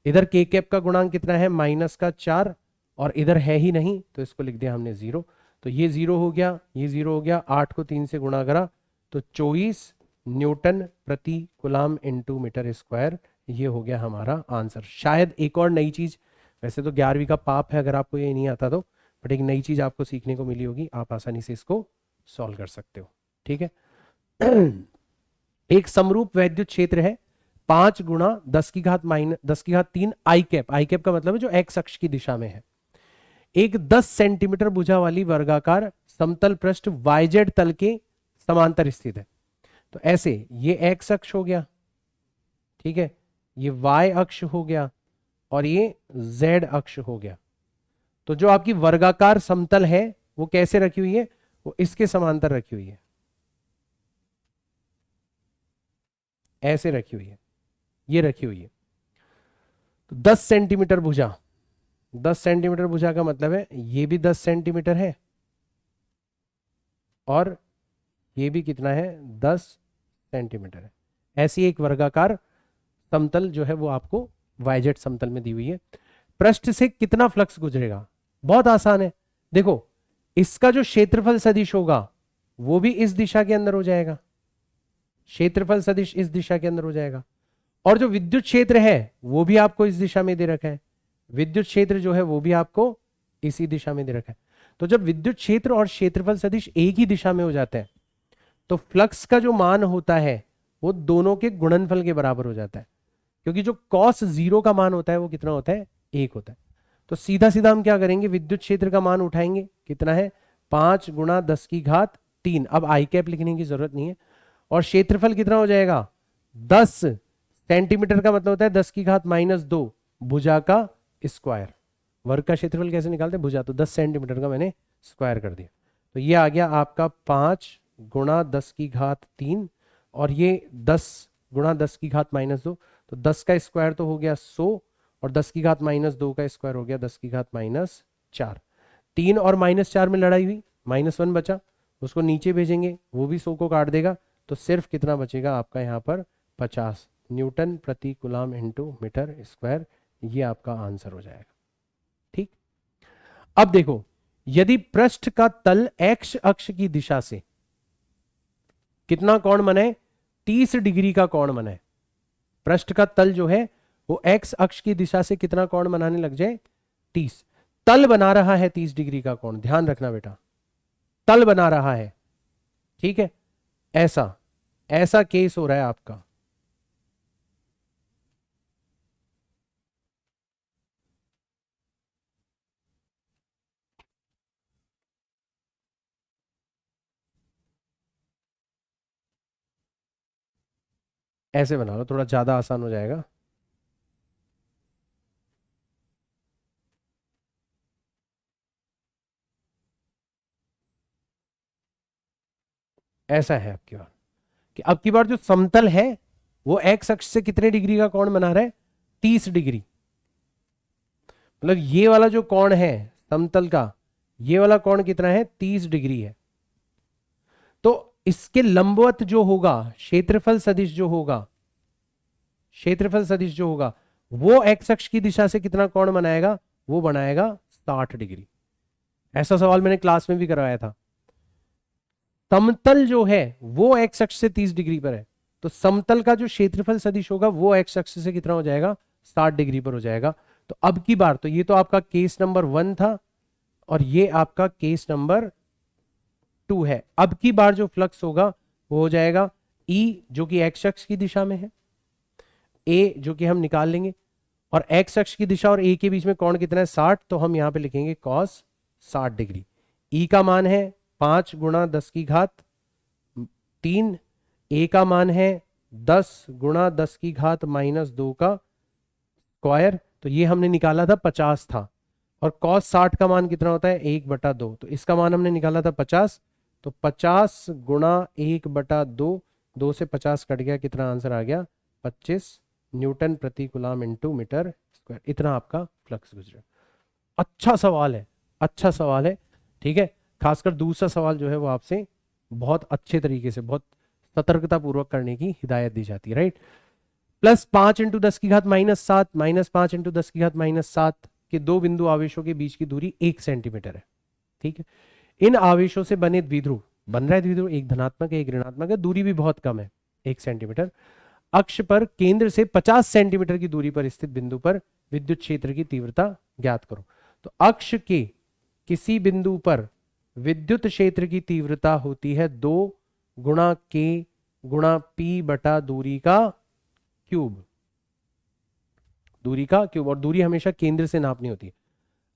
इधर के कैप का गुणांक कितना है -4, और इधर है ही नहीं तो इसको लिख दिया हमने 0। तो ये 0 हो गया, ये 0 हो गया, 8 को 3 से गुणा करा तो 24 न्यूटन प्रति कूलाम इनटू मीटर स्क्वायर, ये हो गया हमारा आंसर। शायद एक और नई चीज, वैसे तो 11वीं का पाप है अगर आपको ये नहीं आता तो, बट एक नई चीज आपको सीखने को मिली होगी, आप आसानी से इसको सॉल्व कर सकते हो। ठीक है। एक समरूप वैद्युत क्षेत्र है 5 गुणा 10⁻³ आई कैप, आई कैप का मतलब है जो एक्स अक्ष की दिशा में है। एक 10 सेंटीमीटर भुजा वाली वर्गाकार समतल पृष्ठ वाईजेड तल के समांतर स्थित है। तो ऐसे ये एक्स अक्ष हो गया, ठीक है, ये वाई अक्ष हो गया और ये जेड अक्ष हो गया। तो जो आपकी वर्गाकार समतल है वो कैसे रखी हुई है, वो इसके समांतर रखी हुई है, ऐसे रखी हुई है, ये रखी हुई है। तो 10 सेंटीमीटर भुजा, 10 सेंटीमीटर भुजा का मतलब है ये भी 10 सेंटीमीटर है और ये भी कितना है 10 सेंटीमीटर है। ऐसी एक वर्गाकार समतल जो है वो आपको वाईजेड समतल में दी हुई है। पृष्ठ से कितना फ्लक्स गुजरेगा, बहुत आसान है। देखो इसका जो क्षेत्रफल सदिश होगा वो भी इस दिशा के अंदर हो जाएगा, क्षेत्रफल सदिश इस दिशा के अंदर हो जाएगा, और जो विद्युत क्षेत्र है वो भी आपको इस दिशा में दे रखा है, विद्युत क्षेत्र जो है वो भी आपको इसी दिशा में दे रखा है। तो जब विद्युत क्षेत्र और क्षेत्रफल सदिश एक ही दिशा में हो जाते हैं तो फ्लक्स का जो मान होता है वो दोनों के गुणनफल के बराबर हो जाता है, क्योंकि जो cos 0 का मान होता है वो कितना होता है 1 होता है। तो सीधा सीधा हम क्या करेंगे, विद्युत क्षेत्र का मान उठाएंगे, कितना है 5 गुणा 10⁻³ अब आई कैप लिखने की जरूरत नहीं है, और क्षेत्रफल कितना हो जाएगा 10 सेंटीमीटर का मतलब होता है 10⁻² भुजा का स्क्वायर। वर्ग का क्षेत्रफल कैसे निकालते हैं, भुजा, तो 10 सेंटीमीटर का मैंने स्क्वायर कर दिया। तो ये आ गया आपका 5 गुणा 10⁻³ और ये 10 गुणा 10⁻², तो 10 का स्क्वायर तो हो गया 100 और 10⁻² का स्क्वायर हो गया 10⁻⁴। 3 और -4 में लड़ाई हुई, -1 बचा, उसको नीचे भेजेंगे वो भी 100 को काट देगा, तो सिर्फ कितना बचेगा आपका यहाँ पर 50 न्यूटन प्रति कूलाम इनटू मीटर स्क्वायर, ये आपका आंसर हो जाएगा। ठीक। अब देखो यदि पृष्ठ का तल एक्स अक्ष की दिशा से कितना कोण बनाए, 30 डिग्री का कोण बनाए, पृष्ठ का तल जो है वो एक्स अक्ष की दिशा से कितना कोण बनाने लग जाए 30, तल बना रहा है 30 डिग्री का कोण, ध्यान रखना बेटा, तल बना रहा है, ठीक है, ऐसा ऐसा केस हो रहा है आपका। ऐसे बना लो, थोड़ा ज्यादा आसान हो जाएगा। ऐसा है आपकी बार कि अब की बार जो समतल है वो एक्स अक्ष से कितने डिग्री का कोण बना रहा है 30 डिग्री, मतलब ये वाला जो कोण है समतल का, ये वाला कोण कितना है 30 डिग्री है। तो इसके लंबवत जो होगा क्षेत्रफल सदिश जो होगा, क्षेत्रफल सदिश जो होगा वो एक्स अक्ष की दिशा से कितना कोण बनाएगा, वो बनाएगा 60 डिग्री। ऐसा सवाल मैंने क्लास में भी करवाया था। समतल जो है वो एक्स अक्ष से 30 डिग्री पर है, तो समतल का जो क्षेत्रफल सदिश होगा वो एक्स अक्ष से कितना हो जाएगा 60 डिग्री पर हो जाएगा। तो अब की बार, तो ये तो आपका केस नंबर 1 था और ये आपका केस नंबर 2 है। अब की बार जो फ्लक्स होगा वो हो जाएगा E जो कि एक्स अक्ष की दिशा में है, A जो कि हम निकाल लेंगे, और एक्स अक्ष की दिशा और A के बीच में कोण कितना है 60, तो हम यहां पे लिखेंगे cos 60 डिग्री। E का मान है 5 गुणा 10⁻³ A का मान है 10 गुणा 10⁻² का स्क्वायर, तो ये हमने निकाला था 50 था, और cos 60 का मान कितना होता है 1/2, तो इसका मान हमने निकाला था 50, तो 50 गुणा 1/2, 2 से 50 कट गया, कितना आंसर आ गया 25 न्यूटन प्रति कूलाम इनटू मीटर स्क्वायर। इतना आपका फ्लक्स गुजरा। अच्छा सवाल है, अच्छा सवाल है, ठीक है। खासकर दूसरा सवाल जो है वो आपसे बहुत अच्छे तरीके से, बहुत सतर्कता पूर्वक करने की हिदायत दी जाती है, right. Plus 5 into 10⁻⁷ minus 5 into 10⁻⁷ के दो बिंदु आवेशों के बीच की दूरी 1 सेंटीमीटर है, ठीक है। इन आवेशों से बने द्विध्रुव, बन रहा है द्विध्रुव, एक धनात्मक है एक ऋणात्मक है, दूरी भी बहुत कम है 1 सेंटीमीटर। अक्ष पर केंद्र से 50 सेंटीमीटर की दूरी पर स्थित बिंदु पर विद्युत क्षेत्र की तीव्रता ज्ञात करो। तो अक्ष के किसी बिंदु पर विद्युत क्षेत्र की तीव्रता होती है 2 गुणा के गुणा पी बटा दूरी का क्यूब, दूरी का क्यूब, और दूरी हमेशा केंद्र से नापनी होती है।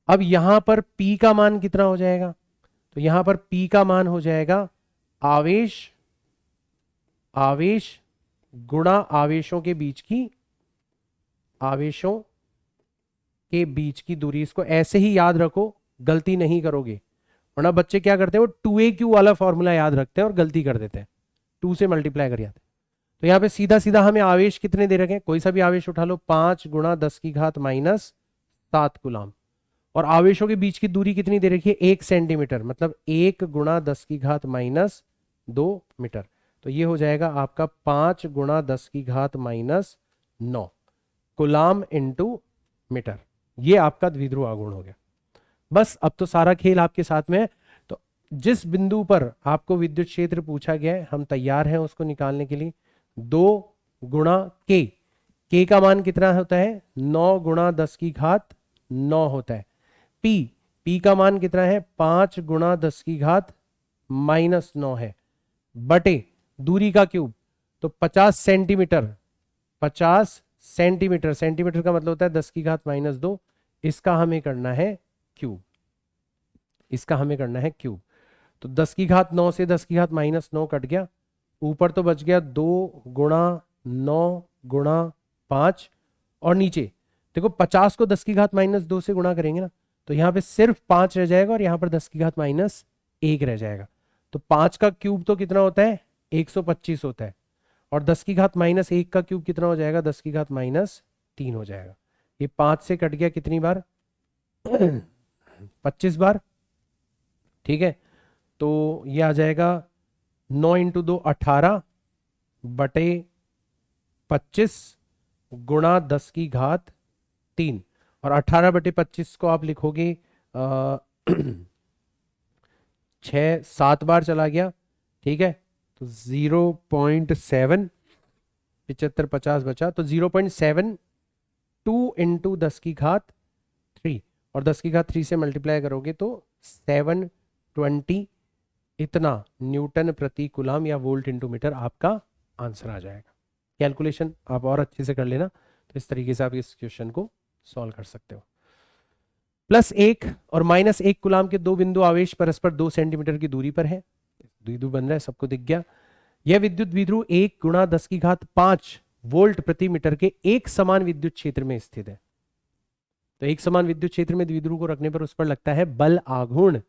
अब यहां पर P का मान कितना हो जाएगा, तो यहां पर P का मान हो जाएगा आवेश आवेश गुणा आवेशों के बीच की, आवेशों के बीच की दूरी। इसको ऐसे ही याद रखो, गलती नहीं करोगे, वरना बच्चे क्या करते हैं वो 2AQ वाला फॉर्मूला याद रखते हैं और गलती कर देते हैं, 2 से मल्टीप्लाई कर जाते हैं। तो यहाँ पे सीधा सीधा हमें आवेश कितने दे रखे हैं, कोई सा भी आवेश उठा लो, 5 गुणा 10⁻⁷ कूलाम, और आवेशों के बीच की दूरी कितनी दे रखी है 1 सेंटीमीटर, मतलब 1 गुणा 10⁻⁻2 मीटर। तो ये हो जाएगा आपका 5 गुणा 10⁻⁹ कूलाम इंटू मीटर। ये आपका द्विध्रुव आघूर्ण हो गया। बस अब तो सारा खेल आपके साथ में है। तो जिस बिंदु पर आपको विद्युत क्षेत्र पूछा गया है हम तैयार हैं उसको निकालने के लिए। 2 गुणा के का मान कितना होता है 9 गुणा 10⁻9 होता है। पी का मान कितना है 5 गुणा 10⁻⁻9 है, बटे दूरी का क्यूब, तो 50 सेंटीमीटर, 50 सेंटीमीटर, सेंटीमीटर का मतलब होता है 10⁻⁻2, इसका हमें करना है क्यूब, इसका हमें करना है क्यूब। तो 10⁻9 से 10⁻⁻9 कट गया, ऊपर तो बच गया 2 गुणा 9 गुणा 5, और नीचे देखो 50 को 10⁻⁻2 से गुणा करेंगे ना, तो यहाँ पे सिर्फ 5 रह जाएगा और यहाँ पर 10⁻1 रह जाएगा। तो 5 का क्यूब तो कितना होता है 125 होता है, और 10⁻1 का क्यूब कितना हो जाएगा 10⁻3 हो जाएगा। ये 5 से कट गया कितनी बार 25 बार, ठीक है। तो ये आ जाएगा 9 इंटू 2 18 बटे 25 गुणा 10⁻3, और 18 बटे 25 को आप लिखोगे 6-7 बार चला गया, ठीक है। तो 0.7, 75 50 बचा, तो 0.72 इंटू 10⁻3, और 10⁻3 से मल्टीप्लाई करोगे तो 720 इतना न्यूटन प्रति कूलाम या वोल्ट इंटू मीटर आपका आंसर आ जाएगा। कैलकुलेशन आप और अच्छे से कर लेना, तो इस तरीके से आप इस क्वेश्चन को सॉल्व कर सकते हो। +1 और -1 कूलाम के दो बिंदु आवेश परस्पर 2 सेंटीमीटर की दूरी पर है, द्विध्रुव बन रहा है, सबको दिख गया। यह विद्युत द्विध्रुव 1 गुणा 10⁵5 वोल्ट प्रति मीटर के एक समान विद्युत क्षेत्र में स्थित है। तो एक समान विद्युत क्षेत्र में द्विध्रुव को रखने पर उस पर लगता है बल आघूर्ण।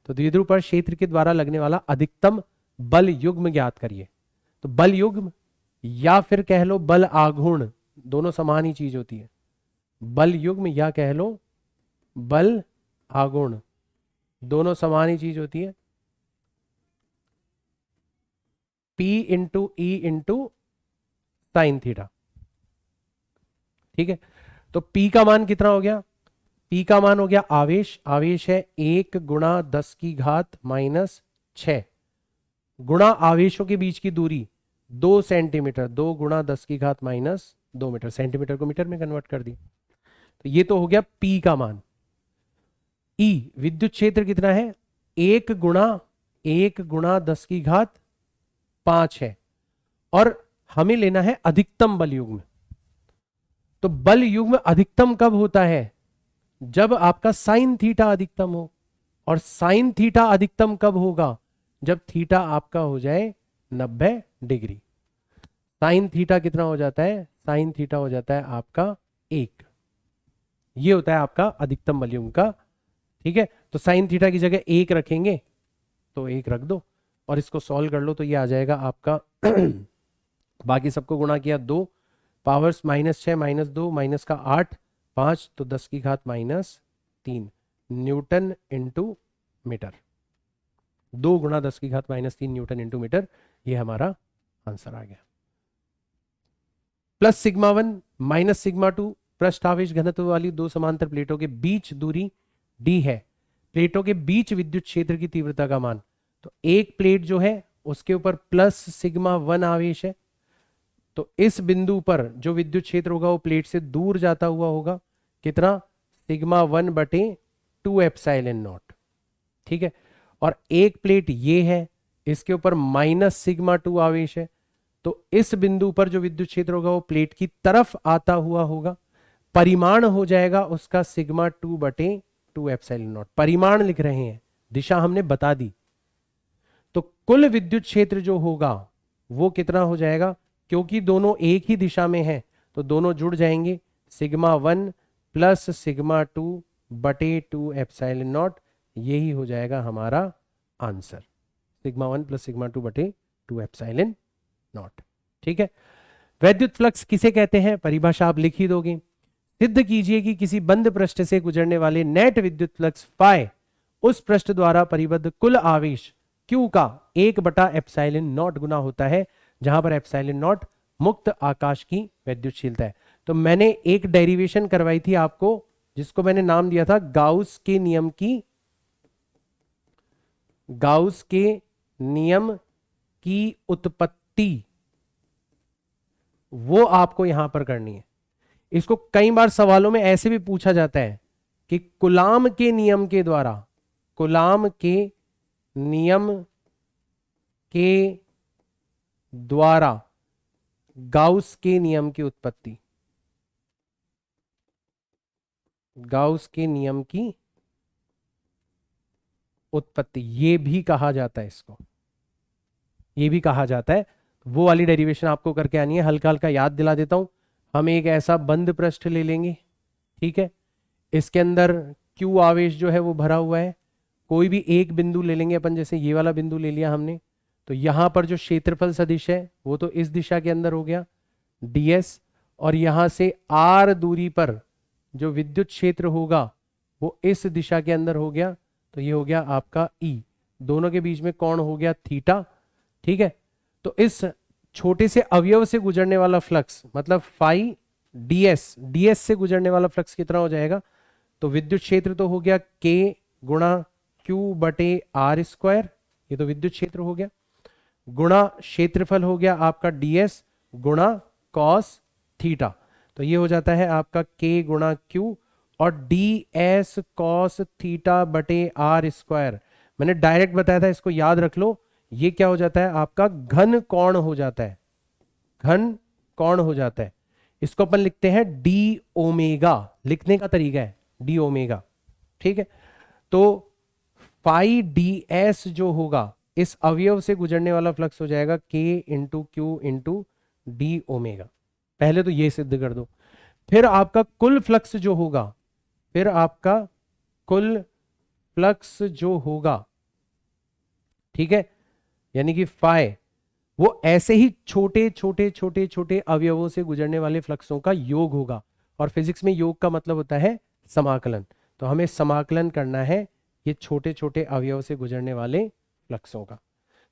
तो द्विध्रुव पर क्षेत्र के द्वारा लगने वाला अधिकतम बल युग्म ज्ञात करिए। तो बल युग्म या फिर कह लो बल आघूर्ण, दोनों समान ही चीज होती है। बल युग्म या कह लो बल आघूर्ण, दोनों समान ही चीज होती है। P into E into sine theta, ठीक है। तो P का मान कितना हो गया, P का मान हो गया आवेश, आवेश है 1 गुणा 10⁻⁻6 गुणा आवेशों के बीच की दूरी 2 सेंटीमीटर, 2 गुणा 10⁻2 मीटर, सेंटीमीटर को मीटर में कन्वर्ट कर दी। तो ये तो हो गया P का मान। E विद्युत क्षेत्र कितना है 1 गुणा 10⁵5 है, और हमें लेना है अधिकतम बल युग्म। तो बल युग्म अधिकतम कब होता है, जब आपका साइन थीटा अधिकतम हो, और साइन थीटा अधिकतम कब होगा, जब थीटा आपका हो जाए 90 डिग्री। साइन थीटा कितना हो जाता है, साइन थीटा हो जाता है आपका 1। ये होता है आपका अधिकतम बल युग्म का, ठीक है। तो साइन थीटा की जगह 1 रखेंगे, तो 1 रख दो और इसको सॉल्व कर लो, तो ये आ जाएगा आपका बाकी सबको गुणा किया 2 पावर्स -6 -2 माइनस का 8 5, तो 10⁻³ न्यूटन इंटू मीटर। 2 गुणा 10⁻³ न्यूटन इंटू मीटर, ये हमारा आंसर आ गया। प्लस सिग्मा 1 माइनस सिग्मा 2 पृष्ठ आवेश घनत्व वाली दो समांतर प्लेटों के बीच दूरी d है। प्लेटों के बीच विद्युत क्षेत्र की तीव्रता का मान, तो एक प्लेट जो है उसके ऊपर प्लस सिग्मा 1 आवेश है, तो इस बिंदु पर जो विद्युत क्षेत्र होगा वो प्लेट से दूर जाता हुआ होगा, कितना, सिग्मा 1 बटे 2 एप्सिलॉन नॉट। ठीक है, और एक प्लेट ये है, इसके ऊपर माइनस सिग्मा 2 आवेश है, तो इस बिंदु पर जो विद्युत क्षेत्र होगा वो प्लेट की तरफ आता हुआ होगा, परिमाण हो जाएगा उसका सिग्मा 2 बटे 2 एप्सिलॉन नॉट। परिमाण लिख रहे हैं, दिशा हमने बता दी, तो कुल विद्युत क्षेत्र जो होगा वो कितना हो जाएगा, क्योंकि दोनों एक ही दिशा में है तो दोनों जुड़ जाएंगे, सिग्मा 1 प्लस सिग्मा 2 बटे 2 एप्सिलॉन नॉट, यही हो जाएगा हमारा आंसर, सिग्मा 1 प्लस सिग्मा 2 बटे 2 एप्सिलॉन नॉट। ठीक है, वैद्युत फ्लक्स किसे कहते हैं, परिभाषा आप लिख ही दोगे। सिद्ध कीजिए कि किसी बंद पृष्ठ से गुजरने वाले नेट विद्युत फ्लक्स फाई उस पृष्ठ द्वारा परिबद्ध कुल आवेश Q का 1 बटा एप्सिलॉन नॉट गुना होता है, जहां पर एप्सिलॉन नॉट मुक्त आकाश की विद्युतशीलता है। तो मैंने एक डेरिवेशन करवाई थी आपको, जिसको मैंने नाम दिया था गाउस के नियम की, गाउस के नियम की उत्पत्ति, वो आपको यहां पर करनी है। इसको कई बार सवालों में ऐसे भी पूछा जाता है कि कूलाम के नियम के द्वारा, कूलाम के नियम के द्वारा गाउस के नियम की उत्पत्ति, गाउस के नियम की उत्पत्ति, ये भी कहा जाता है, इसको ये भी कहा जाता है। वो वाली डेरिवेशन आपको करके आनी है, हल्का हल्का याद दिला देता हूं। हम एक ऐसा बंद पृष्ठ ले लेंगे, ठीक है, इसके अंदर Q आवेश जो है वो भरा हुआ है, कोई भी एक बिंदु ले लेंगे अपन, जैसे ये वाला बिंदु ले लिया हमने, तो यहां पर जो क्षेत्रफल सदिश है वो तो इस दिशा के अंदर हो गया ds, और यहां से r दूरी पर जो विद्युत क्षेत्र होगा वो इस दिशा के अंदर हो गया, तो ये हो गया आपका E, दोनों के बीच में कोण हो गया थीटा। ठीक है, तो इस छोटे से अवयव से गुजरने वाला फ्लक्स मतलब फाई ds से गुजरने वाला फ्लक्स कितना हो जाएगा, तो विद्युत क्षेत्र तो हो गया K गुणा Q बटे R स्क्वायर, ये तो विद्युत क्षेत्र हो गया, गुणा क्षेत्रफल हो गया आपका ds गुणा कॉस थीटा, तो ये हो जाता है आपका K गुणा Q और ds कॉस थीटा बटे R स्क्वायर। मैंने डायरेक्ट बताया था, इसको याद रख लो, ये क्या हो जाता है आपका घन कोण हो जाता है, घन कोण हो जाता है। इसको अपन लिखते हैं डी ओमेगा, लिखने का तरीका है डी ओमेगा। ठीक है, तो फाई डी एस जो होगा इस अवयव से गुजरने वाला फ्लक्स हो जाएगा K into Q into D omega. पहले तो ये सिद्ध कर दो, फिर आपका कुल फ्लक्स जो होगा, फिर आपका कुल फ्लक्स जो होगा, ठीक है, यानी कि फाई वो ऐसे ही छोटे छोटे छोटे छोटे अवयवों से गुजरने वाले फ्लक्सों का योग होगा, और फिजिक्स में योग का मतलब होता है समाकलन, तो हमें समाकलन करना है ये छोटे छोटे अवयव से गुजरने वाले फ्लक्सों का।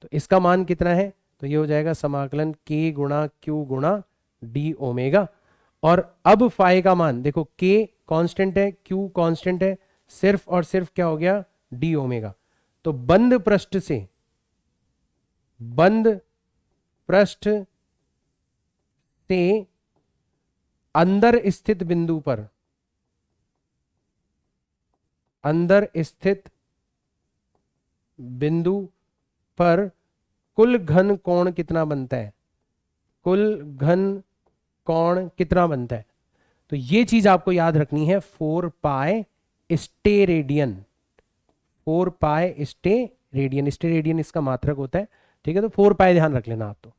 तो इसका मान कितना है, तो ये हो जाएगा समाकलन K गुणा Q गुणा डी ओमेगा, और अब फाई का मान देखो, K कांस्टेंट है, Q कांस्टेंट है, सिर्फ और सिर्फ क्या हो गया डी ओमेगा। तो बंद पृष्ठ से, बंद पृष्ठ से अंदर स्थित बिंदु पर, अंदर स्थित बिंदु पर कुल घन कोण कितना बनता है, कुल घन कोण कितना बनता है, तो ये चीज आपको याद रखनी है, 4 पाई स्टे रेडियन, 4 पाई स्टे रेडियन, स्टे रेडियन इसका मात्रक होता है। ठीक है, तो 4 पाई ध्यान रख लेना आप,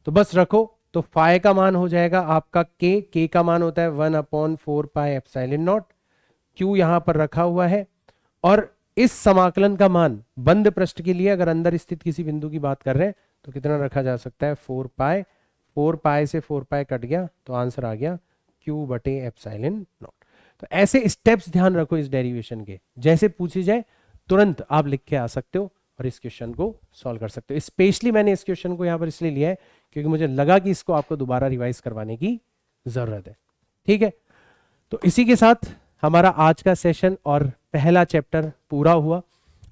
तो बस रखो। तो फाई का मान हो जाएगा आपका K का मान होता है 1/4 पाई एप्सिलॉन नॉट, Q यहां पर रखा हुआ है, और इस समाकलन का मान बंद पृष्ठ के लिए अगर अंदर स्थित किसी बिंदु की बात कर रहे हैं तो कितना रखा जा सकता है 4 पाई, 4 पाई से 4 पाई कट गया तो आंसर आ गया Q बटे एप्सिलॉन नॉट। तो ऐसे स्टेप्स ध्यान रखो इस डेरिवेशन के, जैसे पूछी जाए तुरंत आप लिख के आ सकते हो और इस क्वेश्चन को सॉल्व कर सकते हो। स्पेशली मैंने इस क्वेश्चन को यहाँ पर इसलिए लिया है क्योंकि मुझे लगा कि इसको आपको दोबारा रिवाइज करवाने की जरूरत है। ठीक है, तो इसी के साथ हमारा आज का सेशन और पहला चैप्टर पूरा हुआ।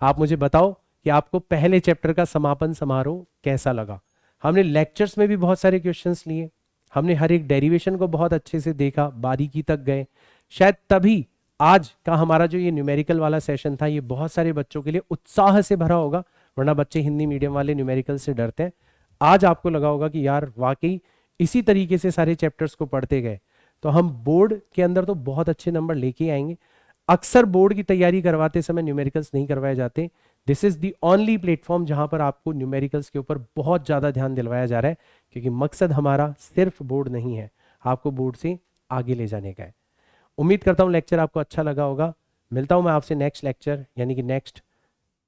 आप मुझे बताओ कि आपको पहले चैप्टर का समापन समारोह कैसा लगा। हमने लेक्चर्स में भी बहुत सारे क्वेश्चंस लिए, हमने हर एक डेरिवेशन को बहुत अच्छे से देखा, बारीकी तक गए। शायद तभी आज का हमारा जो ये न्यूमेरिकल वाला सेशन था ये बहुत सारे बच्चों के लिए उत्साह से भरा होगा, वरना बच्चे हिंदी मीडियम वाले न्यूमेरिकल से डरते हैं। आज आपको लगा होगा कि यार वाकई इसी तरीके से सारे चैप्टर्स को पढ़ते गए तो हम बोर्ड के अंदर तो बहुत अच्छे नंबर लेके आएंगे। अक्सर बोर्ड की तैयारी करवाते समय न्यूमेरिकल्स नहीं करवाए जाते। This is the only platform जहां पर आपको न्यूमेरिकल्स के ऊपर बहुत ज्यादा ध्यान दिलवाया जा रहा है, क्योंकि मकसद हमारा सिर्फ बोर्ड नहीं है, आपको बोर्ड से आगे ले जाने का है। उम्मीद करता हूं लेक्चर आपको अच्छा लगा होगा। मिलता हूं मैं आपसे नेक्स्ट लेक्चर यानी कि नेक्स्ट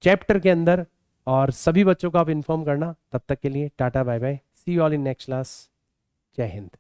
चैप्टर के अंदर, और सभी बच्चों को आप इन्फॉर्म करना। तब तक के लिए tata bye bye, see you all in next class. जय हिंद।